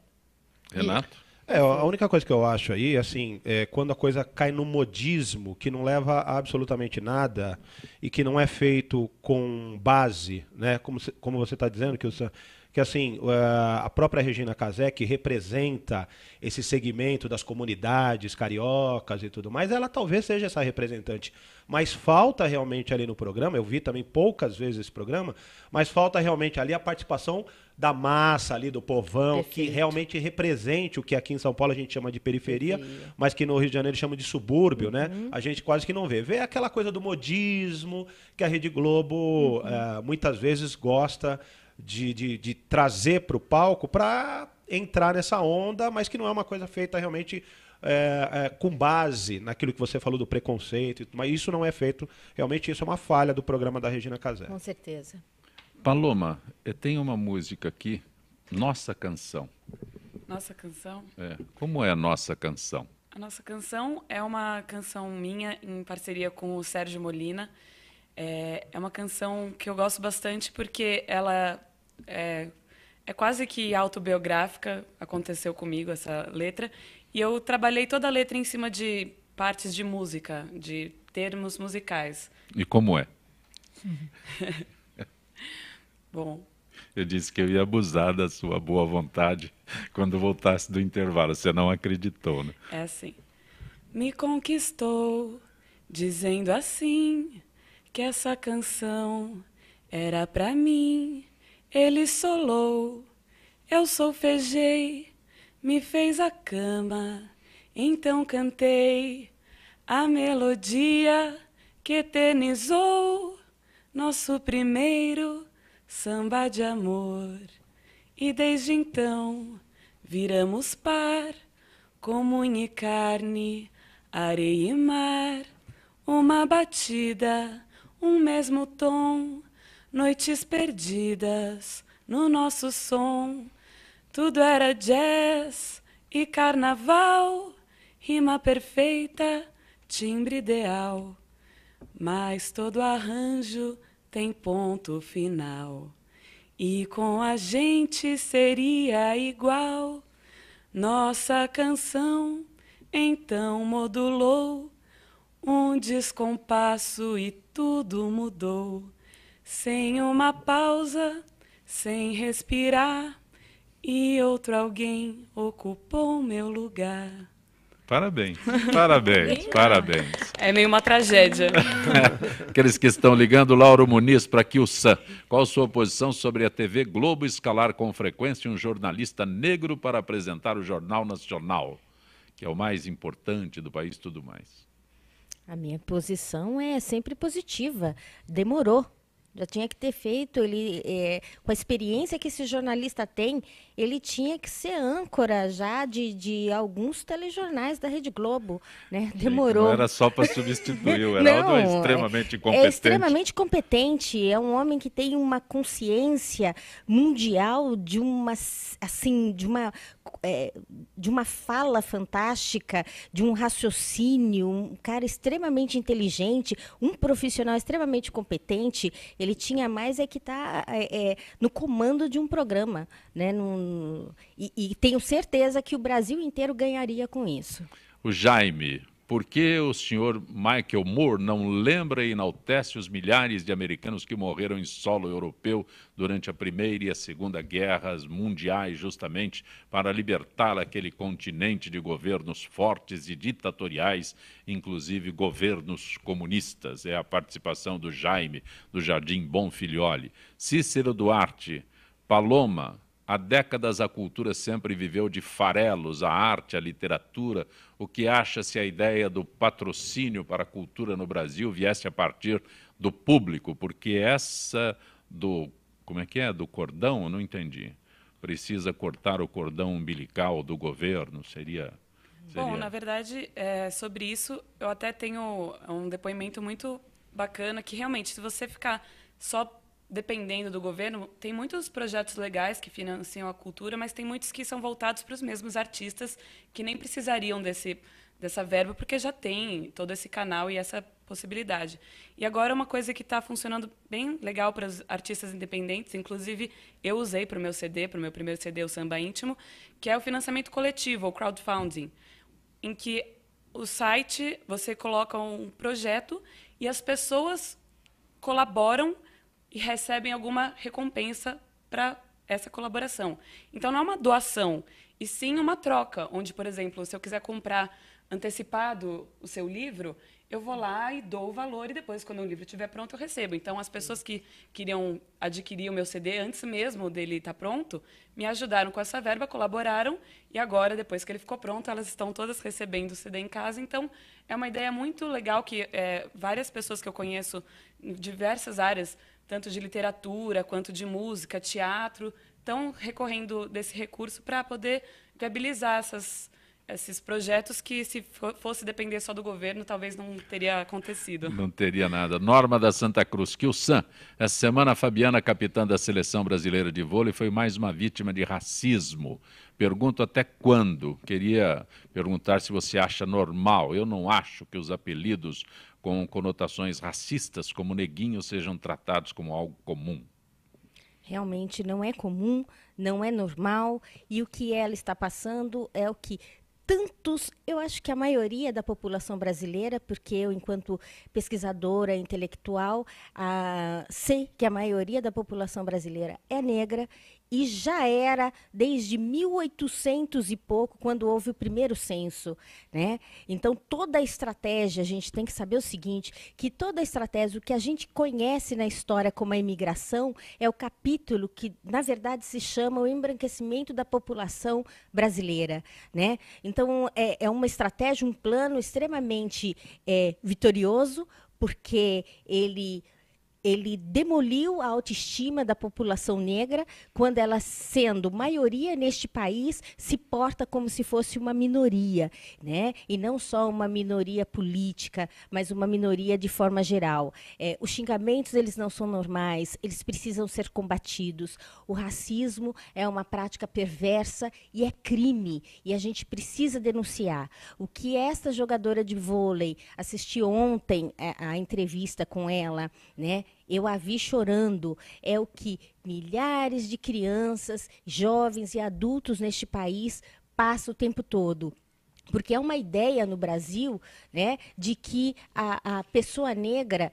A: Renato?
C: A única coisa que eu acho aí, assim, é quando a coisa cai no modismo, que não leva a absolutamente nada e que não é feito com base, né? Como você está dizendo, que assim, a própria Regina Casé, que representa esse segmento das comunidades cariocas e tudo mais, ela talvez seja essa representante. Mas falta realmente ali no programa, eu vi também poucas vezes esse programa, mas falta realmente ali a participação da massa ali, do povão, que realmente represente o que aqui em São Paulo a gente chama de periferia, mas que no Rio de Janeiro chama de subúrbio, né? A gente quase que não vê. Vê aquela coisa do modismo, que a Rede Globo muitas vezes gosta de trazer para o palco para entrar nessa onda, mas que não é uma coisa feita realmente com base naquilo que você falou do preconceito, mas isso não é feito, realmente isso é uma falha do programa da Regina Casé.
D: Com certeza.
A: Paloma, tem uma música aqui, Nossa Canção.
B: Nossa Canção?
A: Como é a Nossa Canção?
B: A Nossa Canção é uma canção minha em parceria com o Sérgio Molina. É uma canção que eu gosto bastante porque ela é quase que autobiográfica, aconteceu comigo essa letra, e eu trabalhei toda a letra em cima de partes de música, de termos musicais.
A: E como é?
B: Bom...
A: Eu disse que eu ia abusar da sua boa vontade quando voltasse do intervalo. Você não acreditou, né?
B: É assim. Me conquistou, dizendo assim, que essa canção era pra mim. Ele solou, eu solfejei, me fez a cama, então cantei a melodia que eternizou nosso primeiro samba de amor. E desde então viramos par, como unha e carne, areia e mar, uma batida, um mesmo tom, noites perdidas no nosso som. Tudo era jazz e carnaval, rima perfeita, timbre ideal. Mas todo arranjo tem ponto final, e com a gente seria igual. Nossa canção então modulou um descompasso e tudo mudou. Sem uma pausa, sem respirar, e outro alguém ocupou meu lugar.
A: Parabéns, parabéns, parabéns.
B: É meio uma tragédia.
A: Aqueles que estão ligando, Lauro Muniz para Kiusan. Qual a sua posição sobre a TV Globo escalar com frequência um jornalista negro para apresentar o Jornal Nacional, que é o mais importante do país e tudo mais?
D: A minha posição é sempre positiva. Demorou. Já tinha que ter feito, com a experiência que esse jornalista tem, ele tinha que ser âncora já de alguns telejornais da Rede Globo, né? Demorou.
A: Não era só para substituir, o Heraldo é extremamente competente.
D: É extremamente competente, é um homem que tem uma consciência mundial de uma fala fantástica, de um raciocínio, um cara extremamente inteligente, um profissional extremamente competente. Ele tinha mais que estar no comando de um programa, né? E tenho certeza que o Brasil inteiro ganharia com isso.
A: O Jaime, por que o senhor Michael Moore não lembra e enaltece os milhares de americanos que morreram em solo europeu durante a Primeira e a Segunda Guerras Mundiais, justamente para libertar aquele continente de governos fortes e ditatoriais, inclusive governos comunistas? É a participação do Jaime, do Jardim Bonfilioli. Cícero Duarte, Paloma, Há décadas a cultura sempre viveu de farelos, a arte, a literatura. O que acha se a ideia do patrocínio para a cultura no Brasil viesse a partir do público? Porque essa do... Como é que é? Do cordão? Eu não entendi. Precisa cortar o cordão umbilical do governo? Seria...
B: Bom, na verdade, sobre isso, eu até tenho um depoimento muito bacana, que realmente, se você ficar só dependendo do governo, tem muitos projetos legais que financiam a cultura, mas tem muitos que são voltados para os mesmos artistas que nem precisariam dessa verba, porque já tem todo esse canal e essa possibilidade. E agora uma coisa que está funcionando bem legal para os artistas independentes, inclusive eu usei para o meu CD, para o meu primeiro CD, o Samba Íntimo, que é o financiamento coletivo, o crowdfunding, em que o site, você coloca um projeto e as pessoas colaboram e recebem alguma recompensa para essa colaboração. Então, não é uma doação, e sim uma troca, onde, por exemplo, se eu quiser comprar antecipado o seu livro, eu vou lá e dou o valor, e depois, quando o livro estiver pronto, eu recebo. Então, as pessoas que queriam adquirir o meu CD antes mesmo dele estar pronto, me ajudaram com essa verba, colaboraram, e agora, depois que ele ficou pronto, elas estão todas recebendo o CD em casa. Então, é uma ideia muito legal que várias pessoas que eu conheço em diversas áreas, tanto de literatura quanto de música, teatro, estão recorrendo desse recurso para poder viabilizar esses projetos que, se fosse depender só do governo, talvez não teria acontecido.
A: Não teria nada. Norma da Santa Cruz, Kilsan. Essa semana, a Fabiana, capitã da Seleção Brasileira de Vôlei, foi mais uma vítima de racismo. Pergunto até quando. Queria perguntar se você acha normal. Eu não acho que os apelidos com conotações racistas, como neguinho, sejam tratados como algo comum.
D: Realmente não é comum, não é normal, e o que ela está passando é o que tantos, eu acho que a maioria da população brasileira, porque eu, enquanto pesquisadora intelectual, sei que a maioria da população brasileira é negra, e já era desde 1800 e pouco, quando houve o primeiro censo, né? Então, toda a estratégia, a gente tem que saber o seguinte, que toda a estratégia, o que a gente conhece na história como a imigração, é o capítulo que, na verdade, se chama o embranquecimento da população brasileira, né? Então, é uma estratégia, um plano extremamente vitorioso, porque ele demoliu a autoestima da população negra, quando ela, sendo maioria neste país, se porta como se fosse uma minoria, né? E não só uma minoria política, mas uma minoria de forma geral. Os xingamentos, eles não são normais, eles precisam ser combatidos. O racismo é uma prática perversa e é crime, e a gente precisa denunciar. O que esta jogadora de vôlei, assisti ontem a entrevista com ela, né? Eu a vi chorando, é o que milhares de crianças, jovens e adultos neste país passam o tempo todo. Porque é uma ideia no Brasil, né, de que a pessoa negra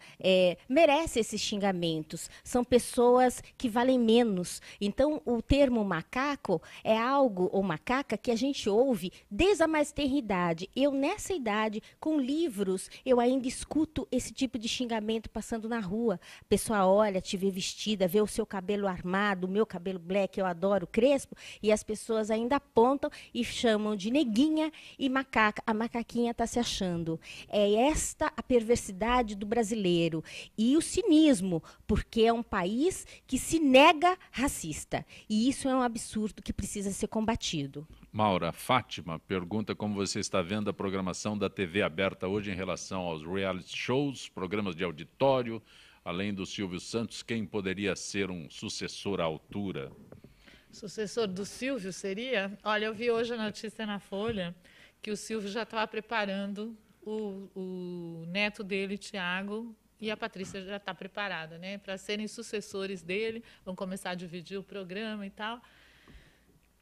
D: merece esses xingamentos. São pessoas que valem menos. Então, o termo macaco é algo, ou macaca, que a gente ouve desde a mais tenra idade. Eu, nessa idade, com livros, eu ainda escuto esse tipo de xingamento passando na rua. A pessoa olha, te vê vestida, vê o seu cabelo armado, o meu cabelo black, eu adoro crespo, e as pessoas ainda apontam e chamam de neguinha e macaca. A macaquinha está se achando. É esta a perversidade do brasileiro. E o cinismo, porque é um país que se nega racista. E isso é um absurdo que precisa ser combatido.
A: Maura, Fátima pergunta como você está vendo a programação da TV aberta hoje em relação aos reality shows, programas de auditório, além do Silvio Santos, quem poderia ser um sucessor à altura?
E: Sucessor do Silvio seria? Olha, eu vi hoje a notícia na Folha que o Silvio já estava preparando o neto dele, Tiago, e a Patrícia já está preparada, né, para serem sucessores dele, vão começar a dividir o programa e tal.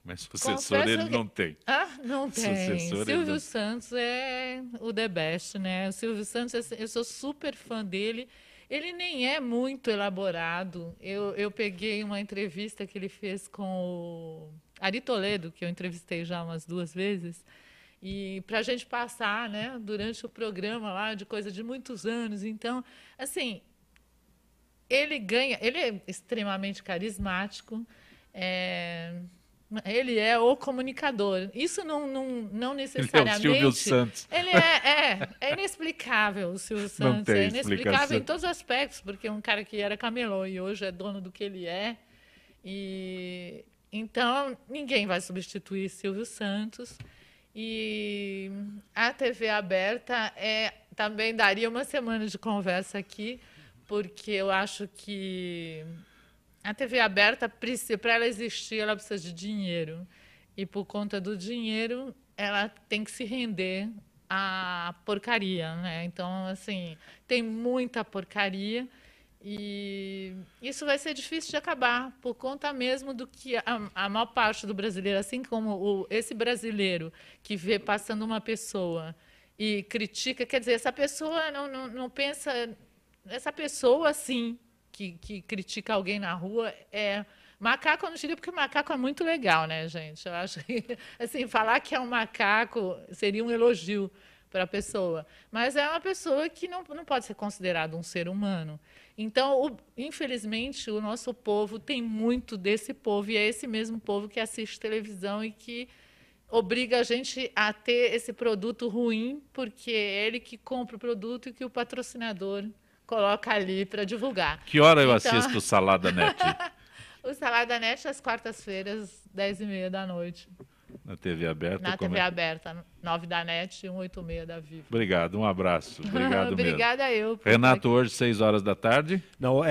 A: Mas sucessor ele não tem.
E: Não tem. Silvio Santos é o the best, né? O Silvio Santos, eu sou super fã dele. Ele nem é muito elaborado. Eu peguei uma entrevista que ele fez com o Ari Toledo, que eu entrevistei já umas 2 vezes, e para a gente passar, né, durante o programa lá, de coisa de muitos anos. Então, assim, ele é extremamente carismático, Ele é o comunicador. Isso não necessariamente...
A: Ele é o Silvio Santos.
E: Ele é inexplicável, o Silvio Santos. É inexplicável em todos os aspectos, porque é um cara que era camelô e hoje é dono do que ele é. E então, ninguém vai substituir Silvio Santos. E a TV aberta também daria uma semana de conversa aqui, porque eu acho que a TV aberta, para ela existir, ela precisa de dinheiro. E, por conta do dinheiro, ela tem que se render à porcaria, né? Então, assim, tem muita porcaria e isso vai ser difícil de acabar, por conta mesmo do que a maior parte do brasileiro, assim como esse brasileiro que vê passando uma pessoa e critica, quer dizer, essa pessoa não pensa... Essa pessoa, assim, que critica alguém na rua macaco, eu não diria, porque macaco é muito legal, né, gente? Eu acho que, assim, falar que é um macaco seria um elogio para a pessoa. Mas é uma pessoa que não pode ser considerada um ser humano. Então, infelizmente, o nosso povo tem muito desse povo, e é esse mesmo povo que assiste televisão e que obriga a gente a ter esse produto ruim, porque é ele que compra o produto e que o patrocinador coloca ali para divulgar.
A: Que hora eu assisto o Salada Net?
E: O Salada Net às quartas-feiras, 10h30 da noite.
A: Na TV aberta?
E: Na TV aberta, 9 da NET e 186 da Vivo.
A: Obrigado, um abraço. Obrigado
E: Obrigada
A: mesmo.
E: eu.
A: Renato, hoje, 6 horas da tarde?
C: Não,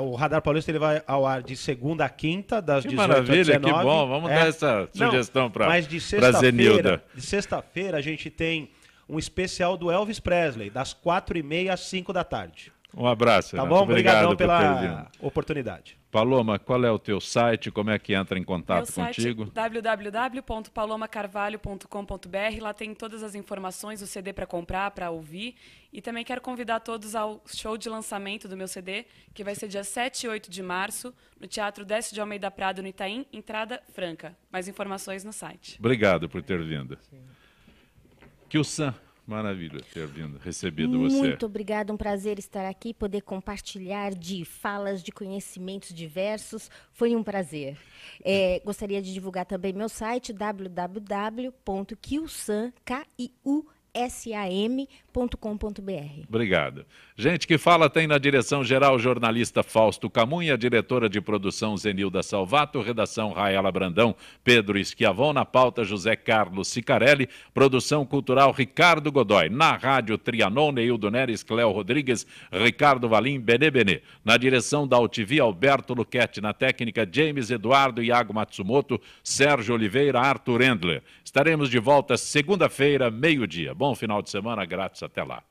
C: o Radar Paulista ele vai ao ar de segunda a quinta, das 18
A: maravilha,
C: às 19.
A: Que bom, vamos dar essa sugestão para
C: a
A: Zenilda.
C: De sexta-feira a gente tem um especial do Elvis Presley, das 4h30 às 5 da tarde.
A: Um abraço,
C: Tá
A: Renato.
C: bom? Obrigadão pela
A: vindo.
C: oportunidade.
A: Paloma, qual é o teu site? Como é que entra em contato
B: Meu site
A: contigo?
B: www.palomacarvalho.com.br. Lá tem todas as informações, o CD para comprar, para ouvir. E também quero convidar todos ao show de lançamento do meu CD, que vai ser dia 7 e 8 de março, no Teatro Décio de Almeida Prado, no Itaim, entrada franca. Mais informações no site.
A: Obrigado por ter vindo. Kilsan, maravilha ter recebido você.
D: Muito obrigada, um prazer estar aqui, poder compartilhar de falas, de conhecimentos diversos, foi um prazer. Gostaria de divulgar também meu site, www.kilsan.com.br.
A: Obrigado. Gente que fala tem na direção geral jornalista Fausto Camunha, diretora de produção Zenilda Salvato, redação Raela Brandão, Pedro Esquiavon, na pauta José Carlos Sicarelli, produção cultural Ricardo Godoy, na rádio Trianon, Neildo Neres, Cléo Rodrigues, Ricardo Valim, Benê. Na direção da UTV, Alberto Luquete, na técnica James Eduardo, Iago Matsumoto, Sérgio Oliveira, Arthur Endler. Estaremos de volta segunda-feira, meio-dia. Bom final de semana, grátis, até lá.